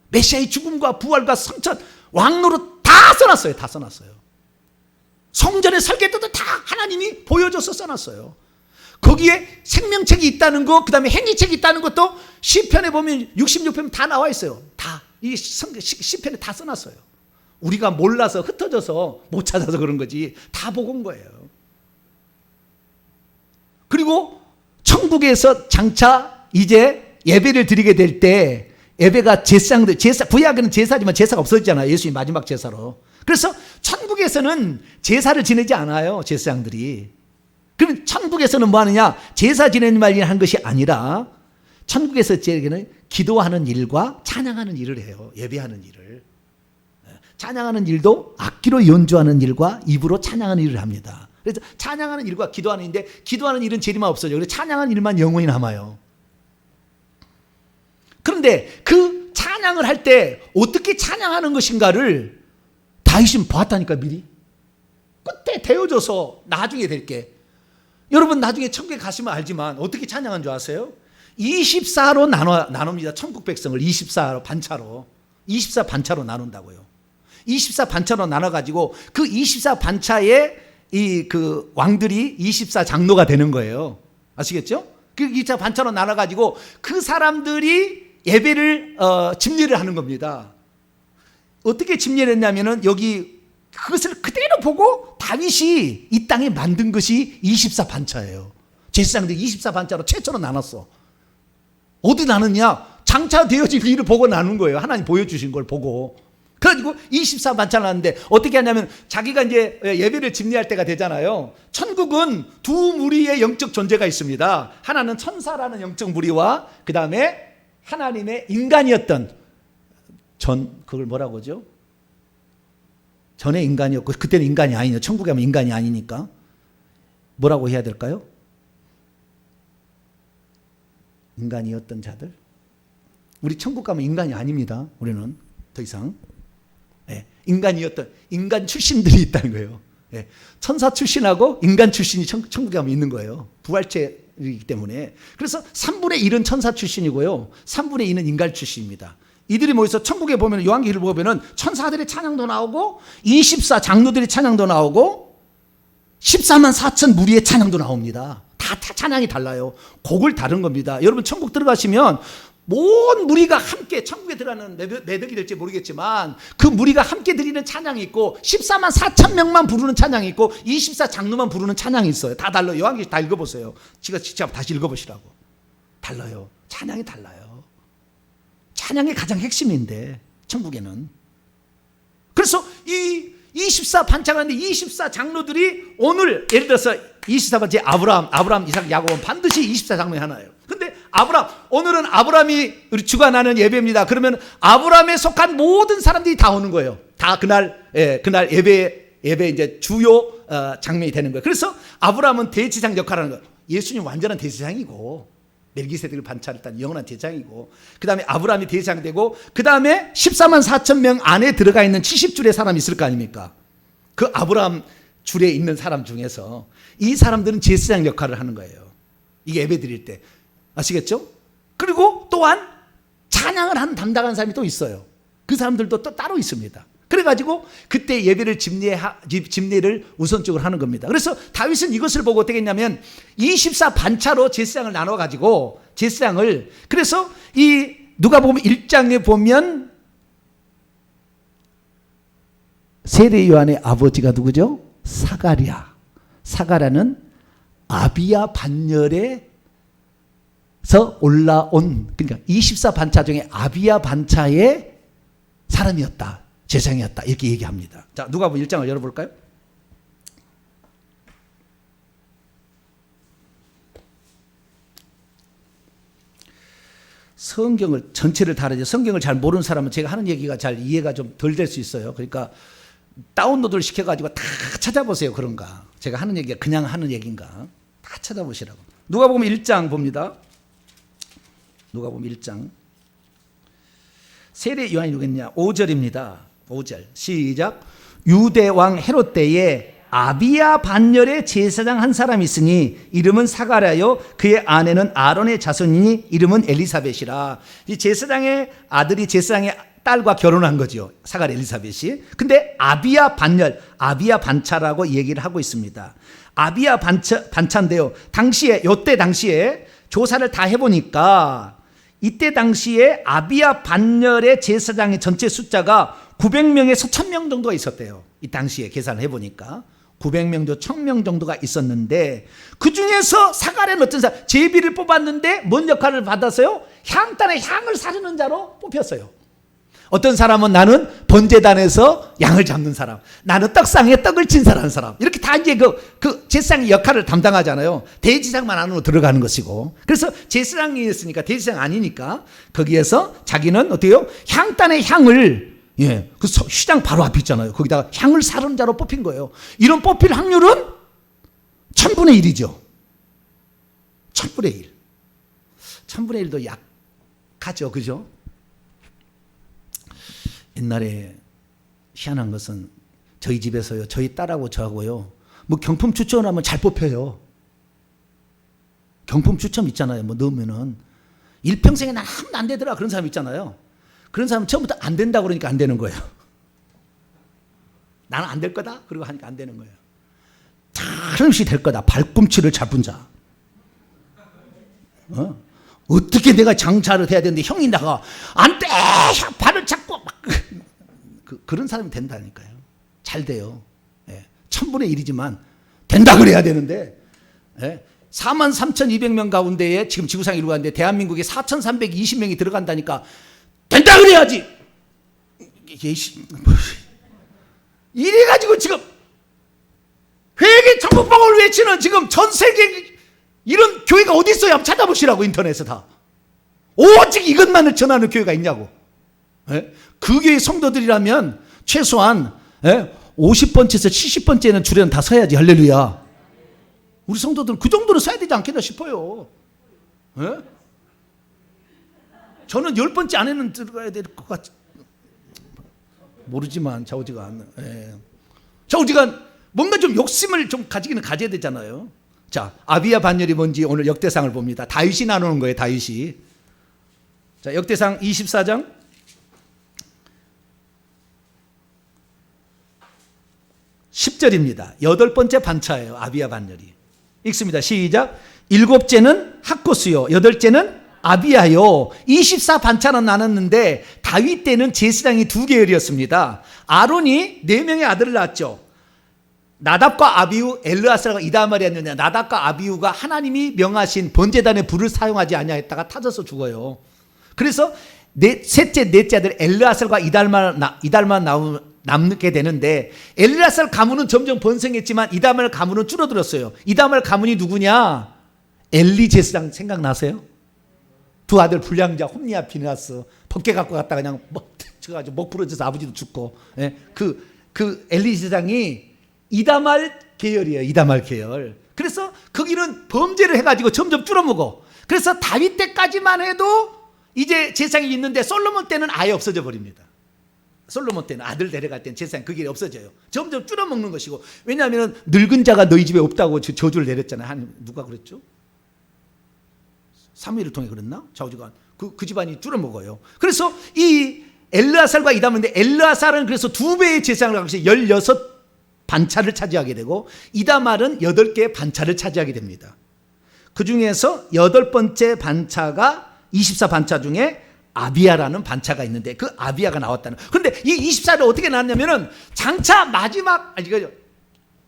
메시아의 죽음과 부활과 성천 왕노로 다 써놨어요. 다 써놨어요. 성전의 설계도도 다 하나님이 보여줘서 써놨어요. 거기에 생명책이 있다는 거, 그 다음에 행위책이 있다는 것도 시편에 보면 66편 다 나와 있어요. 다 이 시편에 다 써놨어요. 우리가 몰라서 흩어져서 못 찾아서 그런 거지 다 보고 온 거예요. 그리고 천국에서 장차 이제 예배를 드리게 될 때 예배가 제사장들 구약에는 제사지만 제사가 없어졌잖아요. 예수님 마지막 제사로. 그래서 천국에서는 제사를 지내지 않아요. 제사장들이. 그럼 천국에서는 뭐 하느냐? 제사 지내는 말을 한 것이 아니라 천국에서 제게는 기도하는 일과 찬양하는 일을 해요. 예배하는 일을. 찬양하는 일도 악기로 연주하는 일과 입으로 찬양하는 일을 합니다. 그래서 찬양하는 일과 기도하는 일인데 기도하는 일은 재림만 없어져. 그래서 찬양하는 일만 영원히 남아요. 그런데 그 찬양을 할 때 어떻게 찬양하는 것인가를 다윗은 봤다니까 미리. 끝에 되어져서 나중에 될게. 여러분 나중에 천국에 가시면 알지만 어떻게 찬양한 줄 아세요? 24로 나눕니다. 천국 백성을 24로 반차로. 24 반차로 나눈다고요. 24 반차로 나눠가지고 그 24 반차에 이 그 왕들이 24 장로가 되는 거예요. 아시겠죠? 그 24 반차로 나눠가지고 그 사람들이 예배를 집례를 하는 겁니다. 어떻게 집례를 했냐면은 여기 그것을 그대로 보고 다윗이 이 땅에 만든 것이 24 반차예요. 제사장들이 24 반차로 최초로 나눴어. 어디 나누냐? 장차 되어질 일을 보고 나눈 거예요. 하나님 보여주신 걸 보고. 그래가지고 24 반차를 하는데 어떻게 하냐면 자기가 이제 예배를 집례할 때가 되잖아요. 천국은 두 무리의 영적 존재가 있습니다. 하나는 천사라는 영적 무리와 그 다음에 하나님의 인간이었던 그걸 뭐라고 하죠? 전에 인간이었고 그때는 인간이 아니에요. 천국에 하면 인간이 아니니까 뭐라고 해야 될까요? 인간이었던 자들. 우리 천국 가면 인간이 아닙니다. 우리는 더 이상 인간 출신들이 있다는 거예요. 천사 출신하고 인간 출신이 천국에 가면 있는 거예요. 부활체이기 때문에. 그래서 3분의 1은 천사 출신이고요. 3분의 2는 인간 출신입니다. 이들이 모여서 천국에 보면 요한계시를 보면 천사들의 찬양도 나오고 24 장로들의 찬양도 나오고 14만 4천 무리의 찬양도 나옵니다. 다 찬양이 달라요. 곡을 다른 겁니다. 여러분 천국 들어가시면 온 무리가 함께 천국에 들어가는 매덕이 될지 모르겠지만 그 무리가 함께 드리는 찬양이 있고 14만 4천 명만 부르는 찬양이 있고 24 장로만 부르는 찬양이 있어요. 다 달라요. 요한계시 다 읽어보세요. 직접 다시 읽어보시라고. 달라요. 찬양이 달라요. 찬양이 가장 핵심인데 천국에는. 그래서 이 24 반차가는데 24 장로들이 오늘 예를 들어서 24 반차에 아브라함, 이삭, 야곱은 반드시 24 장로의 하나예요. 근데 오늘은 아브라함이 우리 주관하는 예배입니다. 그러면 아브라함에 속한 모든 사람들이 다 오는 거예요. 다 그날 예배 이제 주요 장면이 되는 거예요. 그래서 아브라함은 대제사장 역할을 하는 거예요. 예수님 완전한 대제사장이고 멜기세덱을 반차했던 영원한 대제사장이고 그 다음에 아브라함이 대제사장 되고 그 다음에 14만 4천 명 안에 들어가 있는 70줄의 사람이 있을 거 아닙니까? 그 아브라함 줄에 있는 사람 중에서 이 사람들은 제사장 역할을 하는 거예요. 이게 예배 드릴 때. 아시겠죠? 그리고 또한 찬양을 하는 담당한 사람이 또 있어요. 그 사람들도 또 따로 있습니다. 그래가지고 그때 예배를 집례를 우선적으로 하는 겁니다. 그래서 다윗은 이것을 보고 어떻게 했냐면 24 반차로 제사장을 나눠가지고 제사장을 그래서 이 누가복음 1장에 보면 세례 요한의 아버지가 누구죠? 사가랴. 사가랴는 아비야 반열에 서 올라온 그러니까 24 반차 중에 아비야 반차의 사람이었다. 제사장이었다. 이렇게 얘기합니다. 자, 누가복음 1장을 열어볼까요? 성경을 전체를 다르죠. 성경을 잘 모르는 사람은 제가 하는 얘기가 잘 이해가 좀 덜 될 수 있어요. 그러니까 다운로드를 시켜가지고 다 찾아보세요. 그런가. 제가 하는 얘기가 그냥 하는 얘기인가. 다 찾아보시라고. 누가복음 1장 봅니다. 누가복음 1장. 세례 요한이 누구냐? 5절입니다. 5절 시작. 유대 왕 헤롯 때에 아비야 반열의 제사장 한 사람이 있으니 이름은 사가랴요 그의 아내는 아론의 자손이니 이름은 엘리사벳이라. 이 제사장의 아들이 제사장의 딸과 결혼한 거죠. 사가랴 엘리사벳이. 근데 아비야 반열, 아비야 반차라고 얘기를 하고 있습니다. 아비야 반차인데요. 당시에 요때 당시에 조사를 다 해보니까 이때 당시에 아비야 반열의 제사장의 전체 숫자가 900명에서 1000명 정도가 있었대요. 이 당시에 계산을 해보니까 900명 정도 1000명 정도가 있었는데 그 중에서 사가랴는 어떤 사람? 제비를 뽑았는데 뭔 역할을 받았어요? 향단에 향을 사르는 자로 뽑혔어요. 어떤 사람은 나는 번제단에서 양을 잡는 사람, 나는 떡상에 떡을 진사하는 사람, 이렇게 다 이제 그 제사장의 역할을 담당하잖아요. 대제사장만 안으로 들어가는 것이고. 그래서 제사장이었으니까 대제사장 아니니까 거기에서 자기는 어때요? 향단의 향을, 그 시장 바로 앞에 있잖아요. 거기다가 향을 사르는 자로 뽑힌 거예요. 이런 뽑힐 확률은 1000분의 1이죠. 1000분의 1. 1000분의 1도 약하죠. 그죠? 옛날에 희한한 것은 저희 집에서요, 저희 딸하고 저하고요, 뭐 경품 추첨하면 잘 뽑혀요. 경품 추첨 있잖아요. 뭐 넣으면은 일평생에 난 한 번도 안 되더라 그런 사람 있잖아요. 그런 사람은 처음부터 안 된다고 그러니까 안 되는 거예요. 나는 안 될 거다 그리고 하니까 안 되는 거예요. 틀림없이 될 거다. 발꿈치를 잡은 자. 어떻게 내가 장차를 해야 되는데 형이 나가 안 돼! 발을 잡고 막 그런 사람이 된다니까요. 잘 돼요. 1000분의 1이지만 된다 그래야 되는데 43,200명 가운데에 지금 지구상에 이루어가는데 대한민국에 4,320명이 들어간다니까 된다 그래야지. 이래가지고 지금 회개 천국방을 외치는 지금 전 세계 이런 교회가 어디 있어요? 한번 찾아보시라고. 인터넷에 다. 오직 이것만을 전하는 교회가 있냐고. 그 교회 성도들이라면 최소한 50번째에서 70번째는 줄에는 다 서야지. 할렐루야. 우리 성도들은 그 정도는 서야 되지 않겠나 싶어요. 저는 10번째 안에는 들어가야 될 것 같 모르지만 좌우지간. 좌우지간 뭔가 좀 욕심을 좀 가지기는 가져야 되잖아요. 자, 아비야 반열이 뭔지 오늘 역대상을 봅니다. 다윗이 나누는 거예요. 다윗이. 자, 역대상 24장 10절입니다. 8번째 반차예요. 아비야 반열이. 읽습니다. 시작. 7째는 학코스요, 8째는 아비야요. 24 반차는 나눴는데 다윗 때는 제사장이 2계열이었습니다. 아론이 4명의 아들을 낳았죠. 나답과 아비후, 엘르아살과 이다말이었느냐. 나답과 아비후가 하나님이 명하신 번제단의 불을 사용하지 아니하였다가 타져서 죽어요. 그래서 셋째, 넷째 아들 엘르아살과 이달만 남게 되는데, 엘르아살 가문은 점점 번성했지만 이다말 가문은 줄어들었어요. 이다말 가문이 누구냐? 엘리 제사장 생각나세요? 두 아들 불량자 홈리아 비느하스 벗게 갖고 갔다 그냥 쳐가지고 목 부러져서 아버지도 죽고. 그 엘리 제사장이 이다말 계열이에요. 이다말 계열. 그래서 거기는 범죄를 해가지고 점점 줄어먹어. 그래서 다윗 때까지만 해도 이제 제사장이 있는데 솔로몬 때는 아예 없어져 버립니다. 솔로몬 때는 아들 데려갈 때는 제사장 그 길이 없어져요. 점점 줄어먹는 것이고. 왜냐하면 늙은 자가 너희 집에 없다고 저주를 내렸잖아요. 하나님. 누가 그랬죠? 사무엘을 통해 그랬나? 좌우지간 그 집안이 줄어먹어요. 그래서 이 엘르아살과 이다말인데, 엘르아살은 그래서 2배의 제사장을 갖고 16 반차를 차지하게 되고, 이다말은 8개의 반차를 차지하게 됩니다. 그 중에서 8번째 반차가 24 반차 중에 아비야라는 반차가 있는데 그 아비야가 나왔다는. 그런데 이 24를 어떻게 나왔냐면은 장차 마지막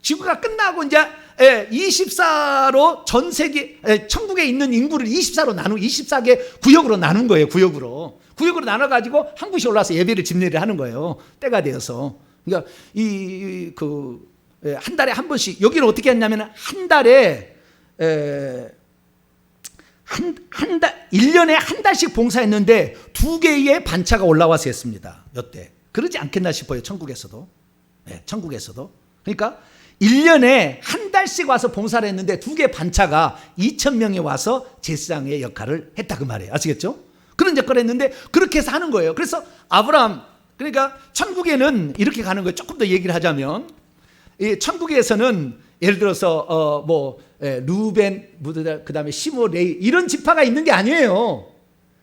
지구가 끝나고 이제 24로 전 세계 천국에 있는 인구를 24로 24개 구역으로 나눈 거예요. 구역으로 나눠 가지고 한 곳이 올라와서 예배를 집례를 하는 거예요. 때가 되어서. 그러니까 한 달에 한 번씩, 여기는 어떻게 했냐면 한 달에 1년에 한 달씩 봉사했는데 2개의 반차가 올라와서 했습니다. 이때. 그러지 않겠나 싶어요. 천국에서도. 네, 천국에서도. 그러니까 1년에 한 달씩 와서 봉사를 했는데 2개 반차가 2,000명이 와서 제사장의 역할을 했다 그 말이에요. 아시겠죠? 그런 역할을 했는데 그렇게 해서 하는 거예요. 그래서 아브라함, 그러니까 천국에는 이렇게 가는 거예요. 조금 더 얘기를 하자면 이 천국에서는 예를 들어서 루벤, 그다음에 시므온, 레위 이런 지파가 있는 게 아니에요.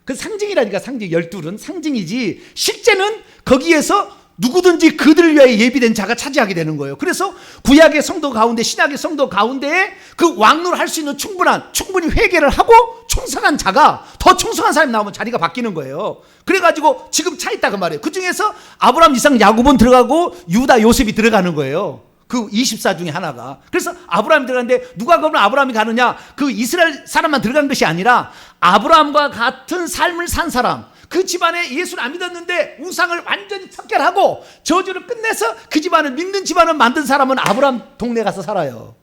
그 상징이라니까. 상징. 12은 상징이지 실제는 거기에서 누구든지 그들을 위하여 예비된 자가 차지하게 되는 거예요. 그래서 구약의 성도 가운데, 신약의 성도 가운데에 그 왕노를 할 수 있는 충분히 회개를 하고 충성한 자가, 더 충성한 사람이 나오면 자리가 바뀌는 거예요. 그래가지고 지금 차 있다 그 말이에요. 그 중에서 아브라함, 이삭, 야곱은 들어가고 유다, 요셉이 들어가는 거예요. 그 24 중에 하나가. 그래서 아브라함이 들어갔는데 누가 그러면 아브라함이 가느냐? 그 이스라엘 사람만 들어간 것이 아니라 아브라함과 같은 삶을 산 사람, 그 집안에 예수를 안 믿었는데 우상을 완전히 척결하고 저주를 끝내서 그 집안을 믿는 집안을 만든 사람은 아브라함 동네 가서 살아요.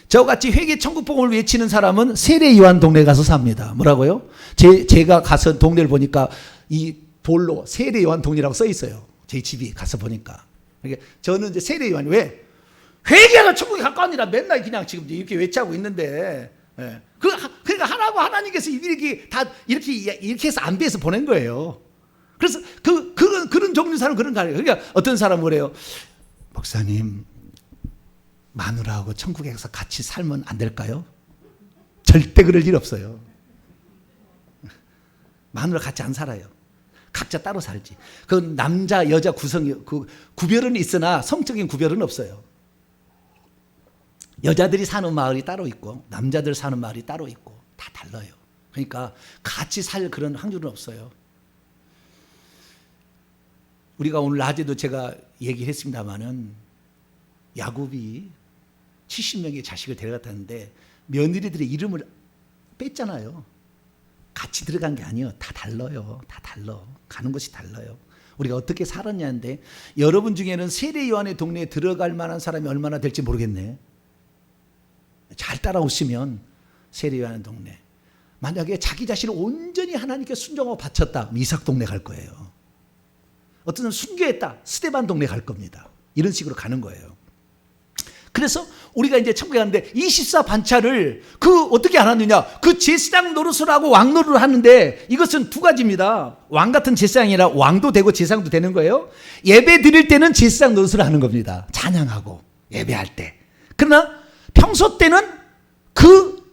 저같이 회개 천국 복음을 외치는 사람은 세례 요한 동네 가서 삽니다. 뭐라고요? 제가 가서 동네를 보니까 이 돌로 세례 요한 동이라고 써 있어요. 제 집이 가서 보니까. 그러니까 저는 이제 세례 요한, 왜? 회개가 천국에 가까우니라 맨날 그냥 지금 이렇게 외치고 있는데, 예. 그러니까 하나고 하나님께서 이렇게 다 이렇게 해서 안배해서 보낸 거예요. 그래서 그런 종류 사람 그런 거 아니에요. 그러니까 어떤 사람은 그래요. 목사님, 마누라하고 천국에 가서 같이 살면 안 될까요? 절대 그럴 일 없어요. 마누라 같이 안 살아요. 각자 따로 살지. 그 남자 여자 구별은 있으나 성적인 구별은 없어요. 여자들이 사는 마을이 따로 있고 남자들 사는 마을이 따로 있고 다 달라요. 그러니까 같이 살 그런 확률은 없어요. 우리가 오늘 낮에도 제가 얘기했습니다마는 야곱이 70명의 자식을 데려갔다는데 며느리들의 이름을 뺐잖아요. 같이 들어간 게 아니에요. 다 달라요. 다 달라. 가는 것이 달라요. 우리가 어떻게 살았냐는데 여러분 중에는 세례 요한의 동네에 들어갈 만한 사람이 얼마나 될지 모르겠네. 잘 따라오시면 세례 요한의 동네. 만약에 자기 자신을 온전히 하나님께 순종하고 바쳤다. 이삭 동네 갈 거예요. 어떤 사람은 순교했다. 스데반 동네 갈 겁니다. 이런 식으로 가는 거예요. 그래서 우리가 이제 천국에 가는데 24 반차를 어떻게 안 하느냐? 그 제사장 노릇을 하고 왕 노릇을 하는데 이것은 두 가지입니다. 왕 같은 제사장이 아니라 왕도 되고 제사장도 되는 거예요. 예배 드릴 때는 제사장 노릇을 하는 겁니다. 찬양하고 예배할 때. 그러나 평소 때는 그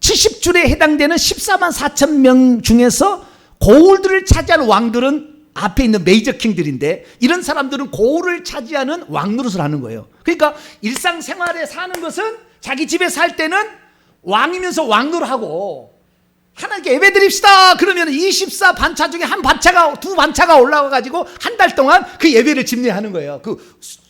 70줄에 해당되는 14만 4천 명 중에서 고울들을 차지하는 왕들은 앞에 있는 메이저 킹들인데 이런 사람들은 고울을 차지하는 왕 노릇을 하는 거예요. 그러니까 일상생활에 사는 것은 자기 집에 살 때는 왕이면서 왕 노릇하고 하나님께 예배 드립시다 그러면 24 반차 중에 두 반차가 올라와 가지고 한 달 동안 그 예배를 집례하는 거예요.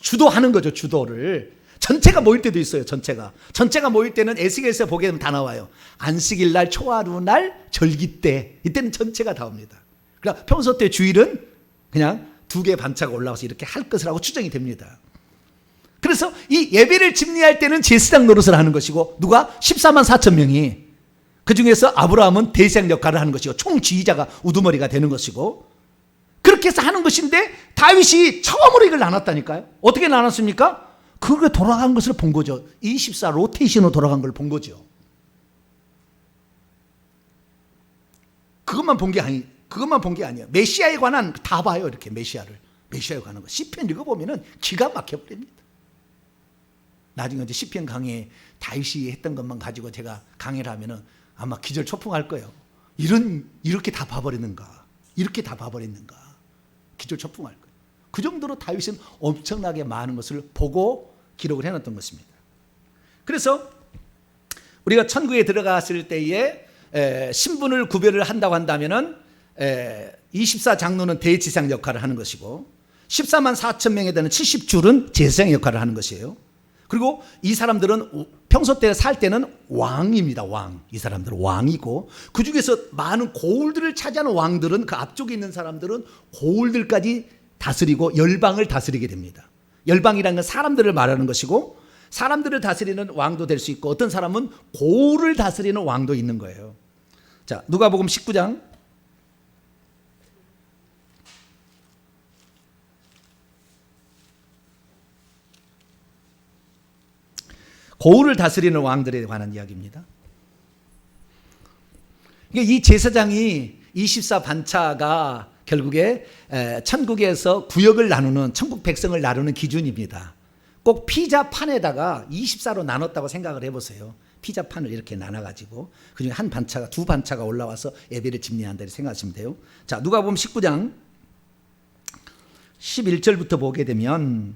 주도하는 거죠. 주도를. 전체가 모일 때도 있어요. 전체가 모일 때는 에스겔서 보게 되면 다 나와요. 안식일 날, 초하루 날, 절기 때 이때는 전체가 다 옵니다. 그러니까 평소 때 주일은 그냥 2개 반차가 올라와서 이렇게 할 것을 하고 추정이 됩니다. 그래서 이 예배를 집례할 때는 제사장 노릇을 하는 것이고 누가 14만 4천 명이 그 중에서 아브라함은 대제사장 역할을 하는 것이고 총지휘자가 우두머리가 되는 것이고 그렇게 해서 하는 것인데 다윗이 처음으로 이걸 나눴다니까요. 어떻게 나눴습니까? 그게 돌아간 것을 본 거죠. 24 로테이션으로 돌아간 걸 본 거죠. 그것만 본 게 아니에요. 메시아에 관한 다 봐요. 이렇게 메시아에 관한 거. 시편 읽어보면은 기가 막혀버립니다. 나중에 이제 시편 강의에 다윗이 했던 것만 가지고 제가 강의를 하면은 아마 기절초풍할 거예요. 이렇게 다 봐버리는가. 기절초풍할 거예요. 그 정도로 다윗은 엄청나게 많은 것을 보고 기록을 해놨던 것입니다. 그래서 우리가 천국에 들어갔을 때에 신분을 구별을 한다고 한다면은 24 장로는 대제사장 역할을 하는 것이고 14만 4천 명에 되는 70줄은 제사장 역할을 하는 것이에요. 그리고 이 사람들은 평소 때 살 때는 왕입니다. 왕. 이 사람들은 왕이고 그 중에서 많은 고울들을 차지하는 왕들은 그 앞쪽에 있는 사람들은 고울들까지 다스리고 열방을 다스리게 됩니다. 열방이라는 건 사람들을 말하는 것이고 사람들을 다스리는 왕도 될 수 있고 어떤 사람은 고을을 다스리는 왕도 있는 거예요. 자, 누가복음 19장 고을을 다스리는 왕들에 관한 이야기입니다. 이 제사장이 24반차가 결국에 천국에서 구역을 나누는, 천국 백성을 나누는 기준입니다. 꼭 피자판에다가 24로 나눴다고 생각을 해보세요. 피자판을 이렇게 나눠가지고 그중에 한 반차가, 두 반차가 올라와서 예배를 집례한다 이렇게 생각하시면 돼요. 자, 누가복음 19장 11절부터 보게 되면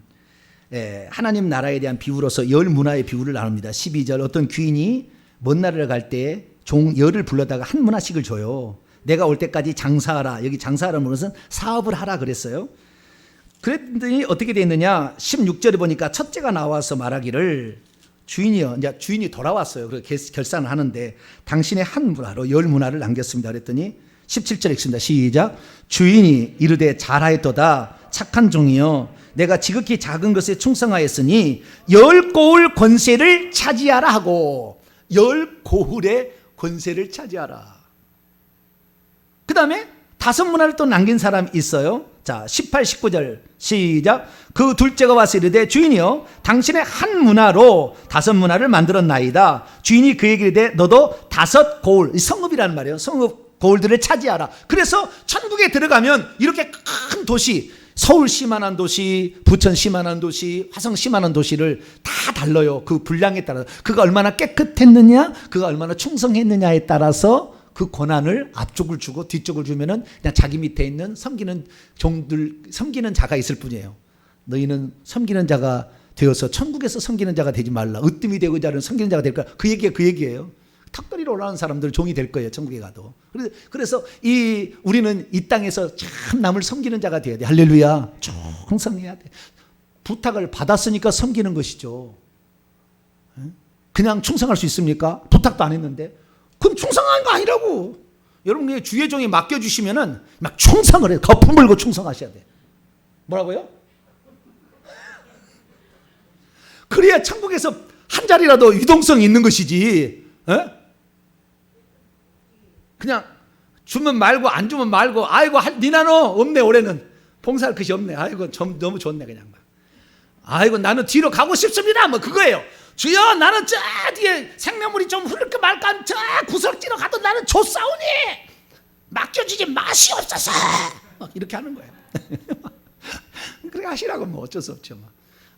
하나님 나라에 대한 비유로서 열 문화의 비유를 나눕니다. 12절, 어떤 귀인이 먼 나라를 갈 때 종 열을 불러다가 한 문화씩을 줘요. 내가 올 때까지 장사하라. 여기 장사하라는 것은 사업을 하라 그랬어요. 그랬더니 어떻게 됐느냐, 16절에 보니까 첫째가 나와서 말하기를, 주인이요, 이제 주인이 돌아왔어요. 그래서 결산을 하는데 당신의 한 문화로 열 문화를 남겼습니다. 그랬더니 17절에 읽습니다. 시작. 주인이 이르되 잘하였도다 착한 종이요, 내가 지극히 작은 것에 충성하였으니 열 고을 권세를 차지하라 하고, 열 고을의 권세를 차지하라. 그 다음에 다섯 문화를 또 남긴 사람이 있어요. 자, 18, 19절 시작. 그 둘째가 와서 이르되 주인이여, 당신의 한 문화로 다섯 문화를 만들었나이다. 주인이 그에게 이르되 너도 다섯 고을, 성읍이라는 말이에요. 성읍 고을들을 차지하라. 그래서 천국에 들어가면 이렇게 큰 도시, 서울시만한 도시, 부천시만한 도시, 화성시만한 도시를 다 달라요. 그 분량에 따라서, 그가 얼마나 깨끗했느냐, 그가 얼마나 충성했느냐에 따라서 그 권한을 앞쪽을 주고 뒤쪽을 주면은 그냥 자기 밑에 있는 섬기는 종들, 섬기는 자가 있을 뿐이에요. 너희는 섬기는 자가 되어서 천국에서 섬기는 자가 되지 말라. 으뜸이 되고 자는 섬기는 자가 될 거야. 그 얘기예요. 턱걸이로 올라가는 사람들 종이 될 거예요. 천국에 가도. 그래서 우리는 이 땅에서 참 남을 섬기는 자가 돼야 돼. 할렐루야. 충성해야 돼. 부탁을 받았으니까 섬기는 것이죠. 그냥 충성할 수 있습니까? 부탁도 안 했는데. 그럼 충성한 거 아니라고. 여러분, 주의 종이 맡겨주시면은 막 충성을 해요. 거품 물고 충성하셔야 돼. 뭐라고요? 그래야 천국에서 한 자리라도 유동성이 있는 것이지. 그냥 주면 말고 안 주면 말고, 아이고 니나노 없네, 올해는 봉사할 것이 없네, 아이고 좀 너무 좋네, 그냥 막, 아이고 나는 뒤로 가고 싶습니다, 뭐 그거예요. 주여, 나는 저 뒤에 생명물이 좀 흐를까 말까 저 구석지로 가도 나는 좋사오니 맡겨주지 마시옵소서, 이렇게 하는 거예요. 그렇게 하시라고 뭐 어쩔 수 없죠. 뭐.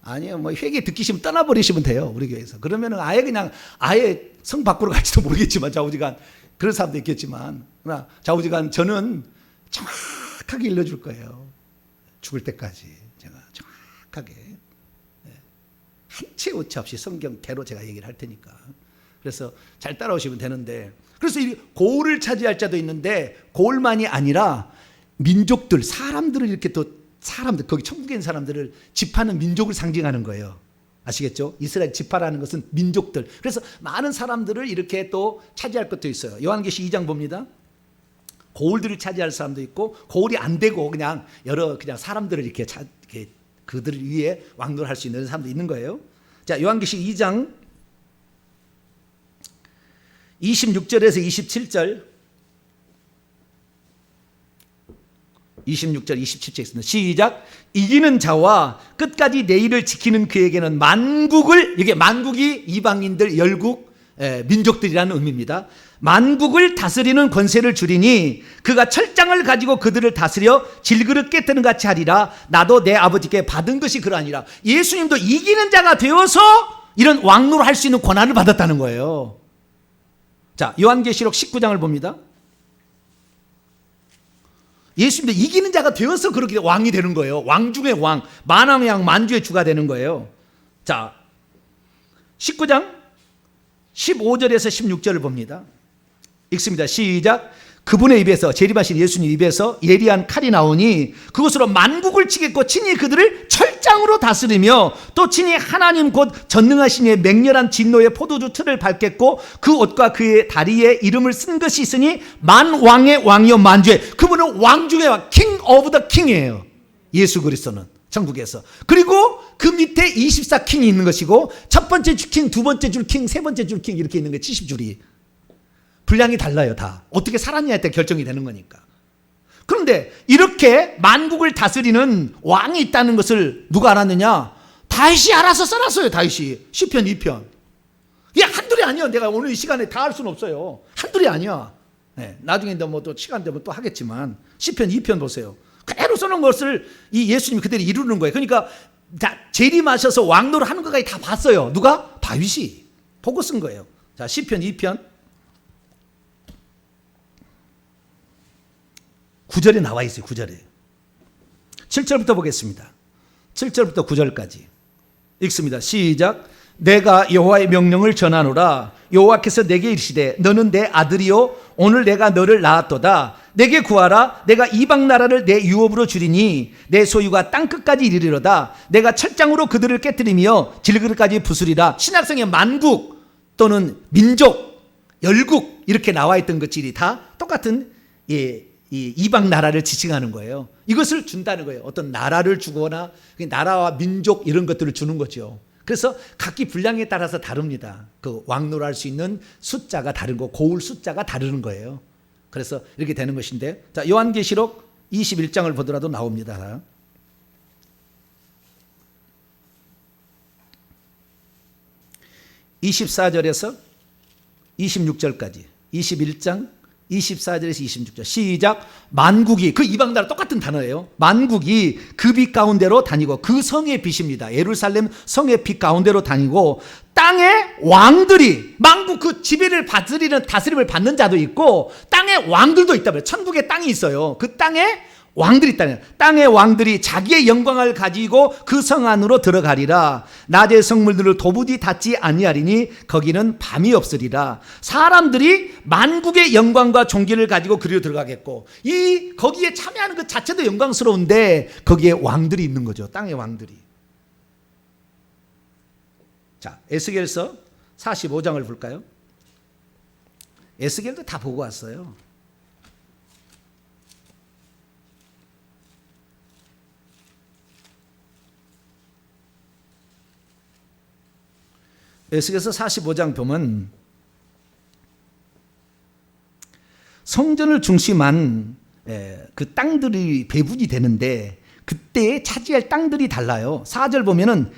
아니요, 뭐 회개 듣기 싫으면 떠나버리시면 돼요, 우리 교회에서. 그러면은 아예 그냥 아예 성 밖으로 갈지도 모르겠지만, 좌우지간 그런 사람도 있겠지만, 그러나 좌우지간 저는 정확하게 일러줄 거예요. 죽을 때까지 제가 정확하게 한 채 오차 없이 성경대로 제가 얘기를 할 테니까. 그래서 잘 따라오시면 되는데, 그래서 이 고을을 차지할 자도 있는데 고을만이 아니라 민족들, 사람들을 이렇게 또 사람들, 거기 천국에 있는 사람들을 집하는 민족을 상징하는 거예요. 아시겠죠? 이스라엘 지파라는 것은 민족들. 그래서 많은 사람들을 이렇게 또 차지할 것도 있어요. 요한계시 2장 봅니다. 고을들을 차지할 사람도 있고, 고을이 안 되고 그냥 여러 그냥 사람들을 이렇게 그들 위에 왕노할 수 있는 사람도 있는 거예요. 자, 요한계시 2장 26절에서 27절, 26절 27절 있습니다. 시작. 이기는 자와 끝까지 내 일을 지키는 그에게는 만국을, 이게 만국이 이방인들, 열국, 민족들이라는 의미입니다. 만국을 다스리는 권세를 주리니 그가 철장을 가지고 그들을 다스려 질그릇 깨뜨는 같이 하리라. 나도 내 아버지께 받은 것이 그러하니라. 예수님도 이기는 자가 되어서 이런 왕노를 할 수 있는 권한을 받았다는 거예요. 자, 요한계시록 19장을 봅니다. 예수님도 이기는 자가 되어서 그렇게 왕이 되는 거예요. 왕 중의 왕, 만왕의 왕, 만주의 주가 되는 거예요. 자, 19장 15절에서 16절을 봅니다. 읽습니다. 시작. 그분의 입에서, 재림하신 예수님 입에서 예리한 칼이 나오니 그것으로 만국을 치겠고 친히 그들을 철장으로 다스리며 또 친히 하나님 곧 전능하신 이의 맹렬한 진노의 포도주 틀을 밟겠고 그 옷과 그의 다리에 이름을 쓴 것이 있으니 만왕의 왕이요 만주의, 그분은 왕 중의 왕, 킹 오브 더 킹이에요. 예수 그리스도는 천국에서. 그리고 그 밑에 24킹이 있는 것이고 첫 번째 줄 킹, 두 번째 줄 킹, 세 번째 줄 킹 이렇게 있는 거예요. 70줄이. 분량이 달라요. 다. 어떻게 살았냐에 따라 결정이 되는 거니까. 그런데 이렇게 만국을 다스리는 왕이 있다는 것을 누가 알았느냐? 다윗이 알아서 써놨어요. 다윗이. 시편 2편. 이게 한둘이 아니야. 내가 오늘 이 시간에 다 할 수는 없어요. 한둘이 아니야. 네, 나중에 뭐 또 시간 되면 또 하겠지만 시편 2편 보세요. 그대로 써놓은 것을 이 예수님이 그대로 이루는 거예요. 그러니까 재림하셔서 왕노를 하는 것까지 다 봤어요. 누가? 다윗이 보고 쓴 거예요. 자, 시편 2편 9절에 나와 있어요. 9절에 7절부터 보겠습니다. 7절부터 9절까지 읽습니다. 시작. 내가 여호와의 명령을 전하노라. 여호와께서 내게 이르시되 너는 내 아들이요 오늘 내가 너를 낳았도다. 내게 구하라. 내가 이방 나라를 내 유업으로 주리니 내 소유가 땅끝까지 이르리로다. 내가 철장으로 그들을 깨뜨리며 질그릇까지 부수리라. 신약성의 만국 또는 민족, 열국 이렇게 나와 있던 것들이 다 똑같은 이 이방 나라를 지칭하는 거예요. 이것을 준다는 거예요. 어떤 나라를 주거나 나라와 민족 이런 것들을 주는 거죠. 그래서 각기 분량에 따라서 다릅니다. 그 왕노를 할 수 있는 숫자가 다른 거, 고울 숫자가 다르는 거예요. 그래서 이렇게 되는 것인데, 자, 요한계시록 21장을 보더라도 나옵니다. (24절에서) 26절까지 21장 24절에서 26절 시작. 만국이, 그 이방 나라 똑같은 단어예요. 만국이 그 빛 가운데로 다니고, 그 성의 빛입니다. 예루살렘 성의 빛 가운데로 다니고, 땅의 왕들이, 만국 그 지배를 다스림을 받는 자도 있고 땅의 왕들도 있다고요. 천국에 땅이 있어요. 그 땅에 왕들이 있다는, 땅의 왕들이 자기의 영광을 가지고 그 성 안으로 들어가리라. 낮의 성물들을 도무지 닿지 아니하리니 거기는 밤이 없으리라. 사람들이 만국의 영광과 존귀를 가지고 그리로 들어가겠고, 거기에 참여하는 것 자체도 영광스러운데 거기에 왕들이 있는 거죠. 땅의 왕들이. 자, 에스겔서 45장을 볼까요? 에스겔도 다 보고 왔어요. 에스겔서 45장 보면 성전을 중심한 그 땅들이 배분이 되는데 그때 차지할 땅들이 달라요. 4절 보면은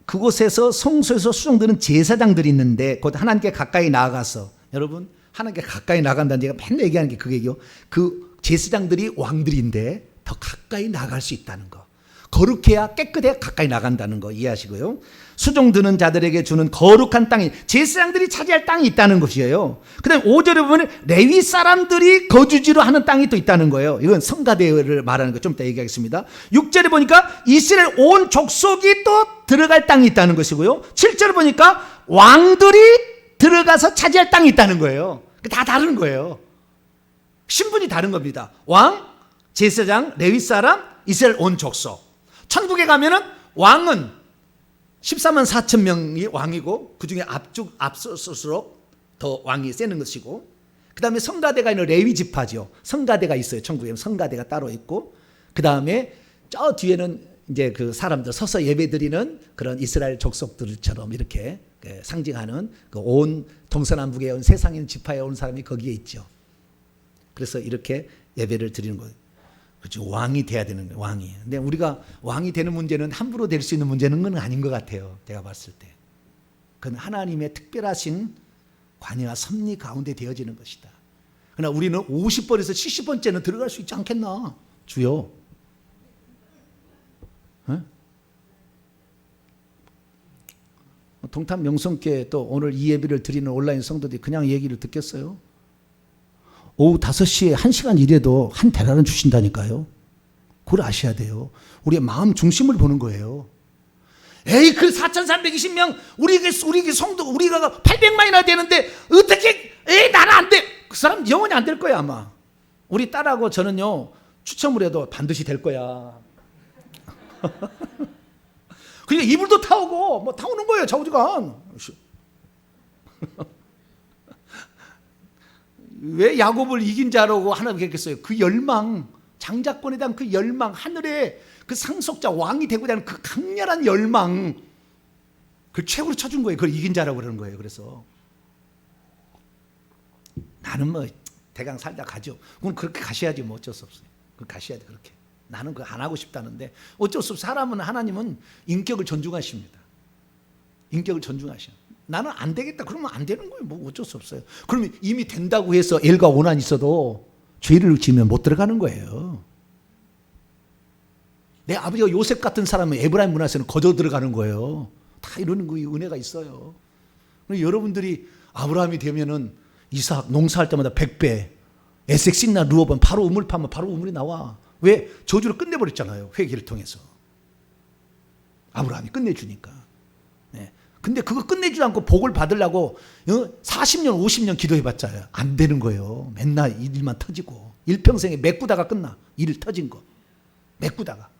그곳에서 성소에서 수종드는 제사장들이 있는데 곧 하나님께 가까이 나아가서, 여러분 하나님께 가까이 나간다는 제가 맨날 얘기하는 게 그 얘기요. 그 제사장들이 왕들인데 더 가까이 나갈 수 있다는 거. 거룩해야 깨끗해야 가까이 나간다는 거 이해하시고요. 수종 드는 자들에게 주는 거룩한 땅이, 제사장들이 차지할 땅이 있다는 것이에요. 그 다음에 5절에 보면 레위 사람들이 거주지로 하는 땅이 또 있다는 거예요. 이건 성가대를 말하는 거 좀 이따 얘기하겠습니다. 6절에 보니까 이스라엘 온 족속이 또 들어갈 땅이 있다는 것이고요. 7절에 보니까 왕들이 들어가서 차지할 땅이 있다는 거예요. 다 다른 거예요. 신분이 다른 겁니다. 왕, 제사장, 레위 사람, 이스라엘 온 족속. 천국에 가면은 왕은 14만 4천 명이 왕이고, 그 중에 앞설수록 더 왕이 세는 것이고, 그 다음에 성가대가 있는 레위 지파죠. 성가대가 있어요. 천국에 성가대가 따로 있고, 그 다음에 저 뒤에는 이제 그 사람들 서서 예배드리는 그런 이스라엘 족속들처럼 이렇게 상징하는 그 온 동서남북에 온 세상에 있는 지파에 온 사람이 거기에 있죠. 그래서 이렇게 예배를 드리는 거예요. 그렇죠. 왕이 돼야 되는 거예요. 왕이. 근데 우리가 왕이 되는 문제는 함부로 될 수 있는 문제는 건 아닌 것 같아요. 제가 봤을 때. 그건 하나님의 특별하신 관여와 섭리 가운데 되어지는 것이다. 그러나 우리는 50번에서 70번째는 들어갈 수 있지 않겠나? 주여. 네? 동탄 명성교회 또 오늘 이 예배를 드리는 온라인 성도들이 그냥 얘기를 듣겠어요? 오후 5시에 1시간 일해도 한 대라는 주신다니까요. 그걸 아셔야 돼요. 우리의 마음 중심을 보는 거예요. 에이, 그 4,320명, 우리 성도, 우리가 800만이나 되는데, 어떻게, 나는 안 돼. 그 사람 영원히 안 될 거야, 아마. 우리 딸하고 저는요, 추첨을 해도 반드시 될 거야. 그러니까 이불도 타오고, 뭐 타오는 거예요, 좌우지간. 왜 야곱을 이긴 자라고 하나님께 했겠어요? 그 열망, 장자권에 대한 그 열망, 하늘의 그 상속자 왕이 되고자 하는 그 강렬한 열망, 그걸 최고로 쳐준 거예요. 그걸 이긴 자라고 그러는 거예요. 그래서 나는 뭐 대강 살다 가죠. 그건 그렇게 가셔야지 뭐 어쩔 수 없어요. 그 가셔야 돼 그렇게. 나는 그거 안 하고 싶다는데 어쩔 수 없어. 사람은 하나님은 인격을 존중하십니다. 인격을 존중하셔. 나는 안 되겠다 그러면 안 되는 거예요. 뭐 어쩔 수 없어요. 그러면 이미 된다고 해서 엘과 오난이 있어도 죄를 지으면 못 들어가는 거예요. 내 아버지가 요셉 같은 사람은 에브라임 문화에서는 거저 들어가는 거예요. 다 이러는 거 은혜가 있어요. 여러분들이 아브라함이 되면은 이삭 농사할 때마다 100배, 에섹신나 루어본 바로 우물 파면 바로 우물이 나와. 왜? 저주를 끝내버렸잖아요. 회개를 통해서. 아브라함이 끝내주니까. 네. 근데 그거 끝내주지 않고 복을 받으려고 40년 50년 기도해봤자 안 되는 거예요. 맨날 일만 터지고 일평생에 메꾸다가 끝나. 일 터진 거 메꾸다가.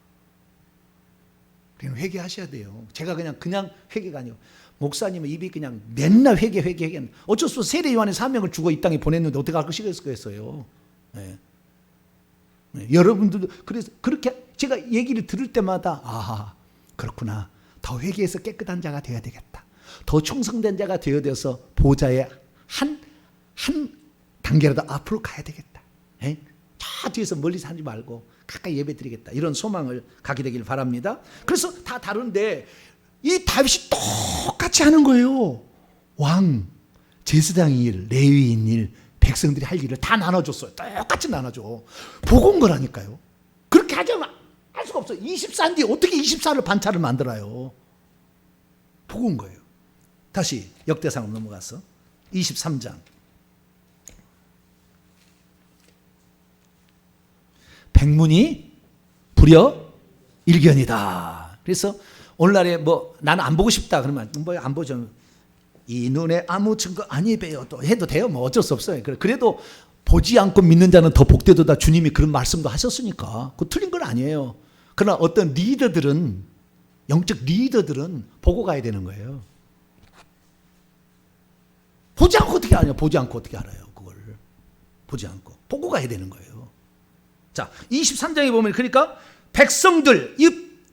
그냥 회개하셔야 돼요. 제가 그냥 회개가 아니고 목사님은 입이 그냥 맨날 회개. 어쩔 수 없어. 세례 요한의 사명을 주고 이 땅에 보냈는데 어떻게 하시겠어요? 네. 네. 여러분들도 그래서 그렇게 제가 얘기를 들을 때마다 아 그렇구나. 더 회개해서 깨끗한 자가 되어야 되겠다. 더 충성된 자가 되어서 보좌의 한 단계라도 앞으로 가야 되겠다. 네? 저 뒤에서 멀리서 하지 말고 가까이 예배 드리겠다. 이런 소망을 갖게 되길 바랍니다. 그래서 다 다른데 이 다윗이 똑같이 하는 거예요. 왕, 제사장의 일, 레위인 일, 백성들이 할 일을 다 나눠줬어요. 똑같이 나눠줘. 보고 온 거라니까요. 그렇게 하자면 할 수가 없어요. 24인데 어떻게 24를 반차를 만들어요. 보고 온 거예요. 다시 역대상으로 넘어가서 23장. 백문이 불여 일견이다. 그래서 오늘날에 뭐 나는 안 보고 싶다 그러면 뭐 안 보죠. 이 눈에 아무 증거 아니 배요 또 해도 돼요. 뭐 어쩔 수 없어요. 그래도 보지 않고 믿는 자는 더 복되도다. 주님이 그런 말씀도 하셨으니까 그 틀린 건 아니에요. 그러나 어떤 리더들은 영적 리더들은 보고 가야 되는 거예요. 보지 않고 어떻게 아냐? 보지 않고 어떻게 알아요? 그걸 보지 않고 보고 가야 되는 거예요. 자, 23장에 보면 그러니까 백성들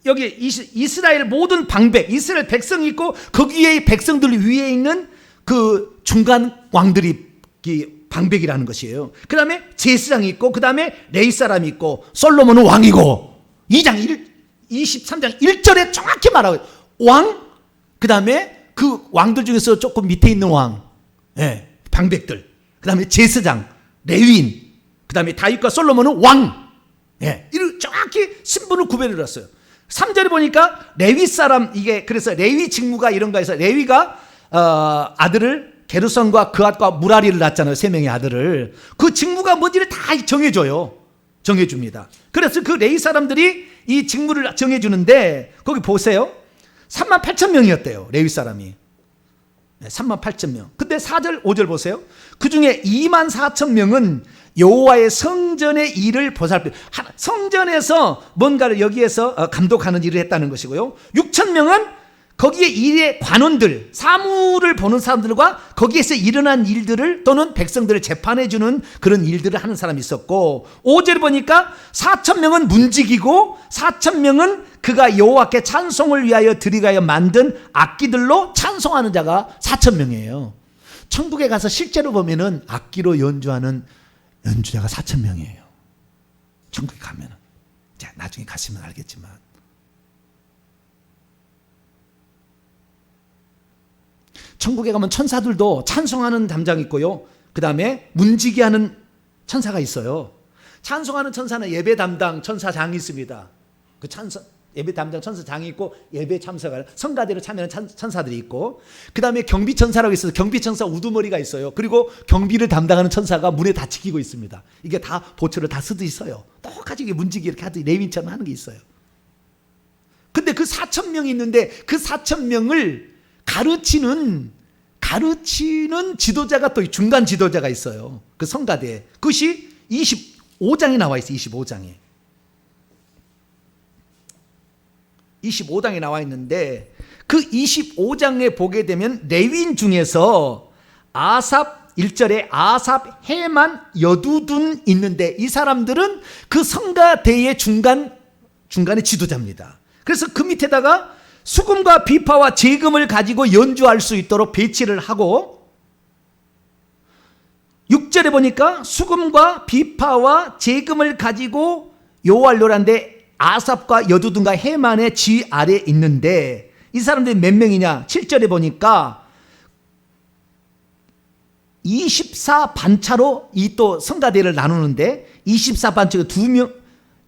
여기 이스라엘 모든 방백, 이스라엘 백성이 있고 거기에 백성들 위에 있는 그 중간 왕들이 방백이라는 것이에요. 그 다음에 제사장이 있고 그 다음에 레위 사람이 있고 솔로몬은 왕이고 23장 1절에 정확히 말하고 왕, 그 다음에 그 왕들 중에서 조금 밑에 있는 왕, 예, 방백들, 그 다음에 제사장, 레위인, 그 다음에 다윗과 솔로몬은 왕, 예, 이를 정확히 신분을 구별을 했어요. 3절에 보니까 레위 사람, 이게 그래서 레위 직무가 이런가 해서 레위가 아들을 게르손과 그앗과 무라리를 낳았잖아요. 3명의 아들을. 그 직무가 뭔지를 다 정해줘요. 정해줍니다. 그래서 그 레위 사람들이 이 직무를 정해주는데 거기 보세요. 38,000명이었대요. 레위 사람이. 38,000명. 근데 4절 5절 보세요. 그 중에 24,000명은 여호와의 성전의 일을 보살피, 성전에서 뭔가를 여기에서 감독하는 일을 했다는 것이고요. 6,000명은 거기에 일의 관원들, 사무를 보는 사람들과 거기에서 일어난 일들을 또는 백성들을 재판해주는 그런 일들을 하는 사람이 있었고, 5절 보니까 4,000명은 문지기고 4,000명은 그가 여호와께 찬송을 위하여 드리가여 만든 악기들로 찬송하는 자가 4,000명이에요. 천국에 가서 실제로 보면은 악기로 연주하는 연주자가 4,000명이에요. 천국에 가면은. 자, 나중에 가시면 알겠지만. 천국에 가면 천사들도 찬송하는 담장이 있고요. 그 다음에 문지기 하는 천사가 있어요. 찬송하는 천사는 예배 담당 천사장이 있습니다. 그 예배 담당 천사장이 있고 예배 참석을 성가대로 참여하는 천사들이 있고, 그 다음에 경비천사라고 있어서 경비천사 우두머리가 있어요. 그리고 경비를 담당하는 천사가 문에 다 지키고 있습니다. 이게 다 보초를 다 쓰듯이 있어요. 똑같이 이게 문지기 이렇게 하듯이 레위인처럼 하는 게 있어요. 근데 그 4,000명이 있는데 그 4,000명을 가르치는 지도자가 또 중간 지도자가 있어요. 그 성가대에. 그것이 25장에 나와 있어요. 25장에 나와 있는데 그 25장에 보게 되면 레위인 중에서 아삽, 1절에 아삽, 헤만, 여두둔 있는데 이 사람들은 그 성가대의 중간의 지도자입니다. 그래서 그 밑에다가 수금과 비파와 제금을 가지고 연주할 수 있도록 배치를 하고 6절에 보니까 수금과 비파와 제금을 가지고 요할요란데 아삽과 여두둔과 헤만의 지 아래 있는데 이 사람들이 몇 명이냐? 7절에 보니까 24반차로 이 또 성가대를 나누는데 24반차가 2명,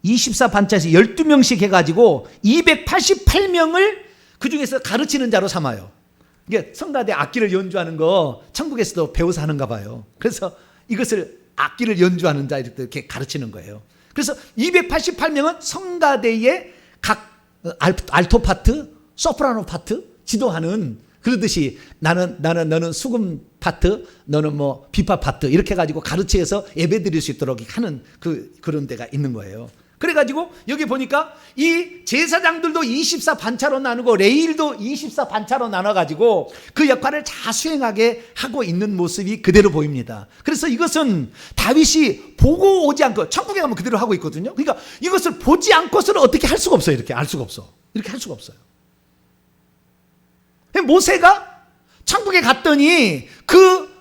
24반차에서 12명씩 해가지고 288명을 그 중에서 가르치는 자로 삼아요. 이게 성가대 악기를 연주하는 거 천국에서도 배워서 하는가 봐요. 그래서 이것을 악기를 연주하는 자 이렇게 가르치는 거예요. 그래서 288명은 성가대의 각 알토 파트, 소프라노 파트 지도하는, 그러듯이 너는 수금 파트, 너는 뭐 비파 파트 이렇게 해가지고 가르쳐서 예배 드릴 수 있도록 하는 그런 데가 있는 거예요. 그래가지고 여기 보니까 이 제사장들도 24반차로 나누고 레위일도 24반차로 나눠가지고 그 역할을 다 수행하게 하고 있는 모습이 그대로 보입니다. 그래서 이것은 다윗이 보고 오지 않고 천국에 가면 그대로 하고 있거든요. 그러니까 이것을 보지 않고서는 어떻게 할 수가 없어요. 이렇게 알 수가 없어. 이렇게 할 수가 없어요. 모세가 천국에 갔더니 그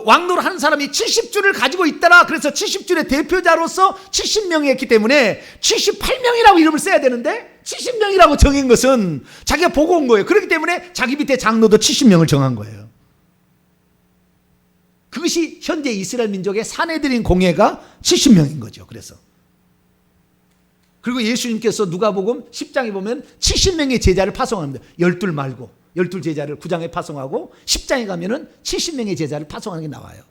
왕노를 하는 사람이 70주를 가지고 있더라. 그래서 70주의 대표자로서 70명이 했기 때문에 78명이라고 이름을 써야 되는데 70명이라고 정한 것은 자기가 보고 온 거예요. 그렇기 때문에 자기 밑에 장로도 70명을 정한 거예요. 그것이 현재 이스라엘 민족의 사내들인 공예가 70명인 거죠. 그리고 예수님께서 누가복음 10장에 보면 70명의 제자를 파송합니다. 12 말고 12 제자를 9장에 파송하고 10장에 가면은 70명의 제자를 파송하는 게 나와요.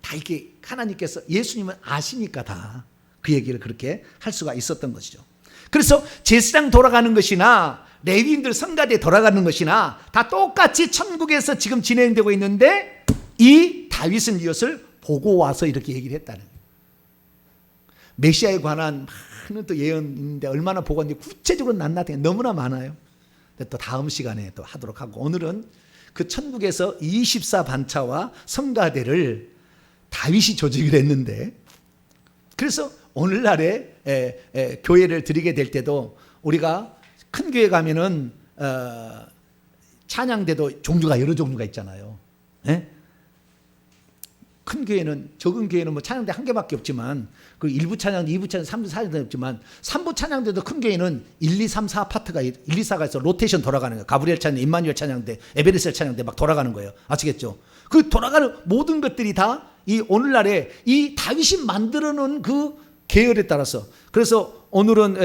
다 이렇게 하나님께서, 예수님은 아시니까 다 그 얘기를 그렇게 할 수가 있었던 것이죠. 그래서 제사장 돌아가는 것이나 레위인들 성가대 돌아가는 것이나 다 똑같이 천국에서 지금 진행되고 있는데 이 다윗은 이것을 보고 와서 이렇게 얘기를 했다는 거예요. 메시아에 관한 많은 또 예언인데 얼마나 보고 왔는지 구체적으로 낱낱하게 너무나 많아요. 또 다음 시간에 또 하도록 하고, 오늘은 그 천국에서 24반차와 성가대를 다윗이 조직을 했는데, 그래서 오늘날에 교회를 드리게 될 때도 우리가 큰 교회 가면은 찬양대도 종류가 여러 종류가 있잖아요. 큰 교회는, 적은 교회는 뭐 찬양대 한 개밖에 없지만, 그 1부 찬양대, 2부 찬양대, 3부 찬양대 없지만 3부 찬양대도 큰 교회는 1, 2, 3, 4 파트가 1, 2, 4가 있어 로테이션 돌아가는 거예요. 가브리엘 찬양, 임마누엘 찬양대, 에베레셀 찬양대 막 돌아가는 거예요. 아시겠죠? 그 돌아가는 모든 것들이 다 이 오늘날에 이 다윗이 만들어 놓은 그 계열에 따라서, 그래서 오늘은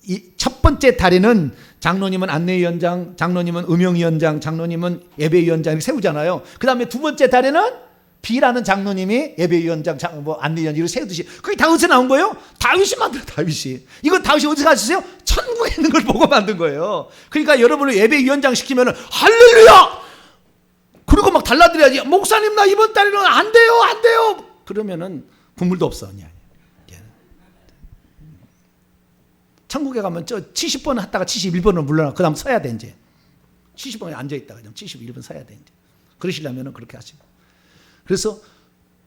이 첫 번째 달에는 장로님은 안내위원장, 장로님은 음영위원장, 장로님은 예배위원장 이렇게 세우잖아요. 그 다음에 두 번째 달에는 B라는 장로님이 예배위원장, 안내위원장 이렇게 세우듯이, 그게 다 어디서 나온 거예요? 다윗이 만들어, 다윗이. 이건 다윗이 어디서 가셨어요? 천국에 있는 걸 보고 만든 거예요. 그러니까 여러분을 예배위원장 시키면은 할렐루야! 그리고 막 달라드려야지. 목사님 나 이번 달에는 안 돼요, 안 돼요. 그러면은 국물도 없어. 천국에 가면 저 70번 했다가 71번을 물러나. 그 다음 서야 돼, 이제. 70번에 앉아있다가 71번 서야 돼, 이제. 그러시려면 그렇게 하시고. 그래서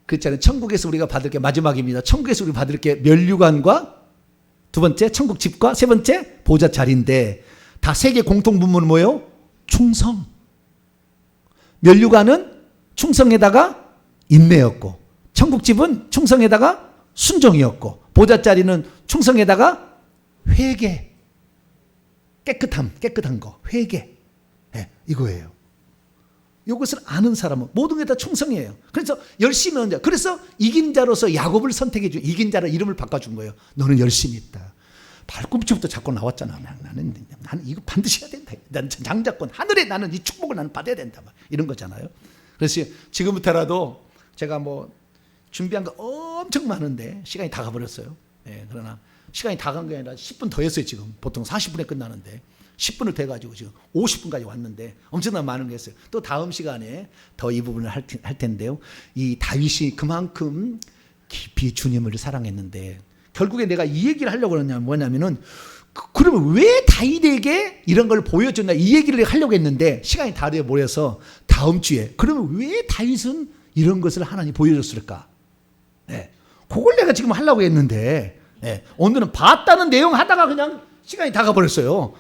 그렇잖아요. 천국에서 우리가 받을 게 마지막입니다. 천국에서 우리가 받을 게 면류관과 두 번째 천국 집과 세 번째 보좌 자리인데, 다 세 개 공통 분모는 뭐예요? 충성. 면류관은 충성에다가 인내였고, 천국 집은 충성에다가 순종이었고, 보좌 자리는 충성에다가 회개, 깨끗한 거, 회개. 이거예요. 이것을 아는 사람은 모든 게 다 충성이에요. 그래서 열심히 하는 자. 그래서 이긴 자로서 야곱을 선택해 준, 이긴 자로 이름을 바꿔준 거예요. 너는 열심히 있다. 발꿈치부터 잡고 나왔잖아. 나는 이거 반드시 해야 된다. 나는 장자권, 하늘에 나는 이 축복을 나는 받아야 된다. 이런 거잖아요. 그래서 지금부터라도 제가 뭐 준비한 거 엄청 많은데 시간이 다 가버렸어요. 그러나 시간이 다 간 게 아니라 10분 더 했어요. 지금 보통 40분에 끝나는데 10분을 돼가지고 지금 50분까지 왔는데 엄청나게 많은 게 했어요. 또 다음 시간에 더 이 부분을 할 텐데요. 이 다윗이 그만큼 깊이 주님을 사랑했는데, 결국에 내가 이 얘기를 하려고 그러냐 뭐냐면은, 그러면 왜 다윗에게 이런 걸 보여줬나 이 얘기를 하려고 했는데 시간이 다 돼버려서 다음 주에 그러면 왜 다윗은 이런 것을 하나님 보여줬을까? 네. 그걸 내가 지금 하려고 했는데 오늘은 봤다는 내용 하다가 그냥 시간이 다 가버렸어요.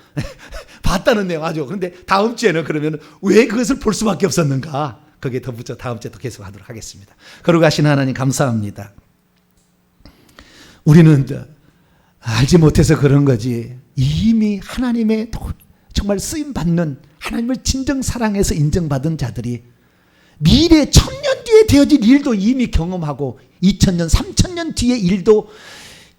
봤다는 내용 하죠. 그런데 다음 주에는 그러면 왜 그것을 볼 수밖에 없었는가? 거기에 덧붙여 다음 주에 또 계속 하도록 하겠습니다. 거룩하신 하나님 감사합니다. 우리는 알지 못해서 그런 거지 이미 하나님의 정말 쓰임받는 하나님을 진정 사랑해서 인정받은 자들이 미래 1000년 뒤에 되어질 일도 이미 경험하고 2000년 3000년 뒤의 일도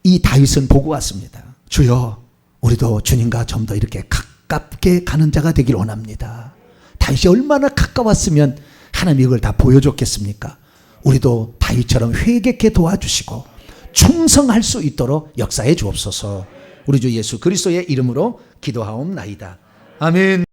이 다윗은 보고 왔습니다. 주여 우리도 주님과 좀 더 이렇게 가깝게 가는 자가 되길 원합니다. 다윗이 얼마나 가까웠으면 하나님이 이걸 다 보여줬겠습니까? 우리도 다윗처럼 회개케 도와주시고 충성할 수 있도록 역사해 주옵소서. 우리 주 예수 그리스도의 이름으로 기도하옵나이다. 아멘.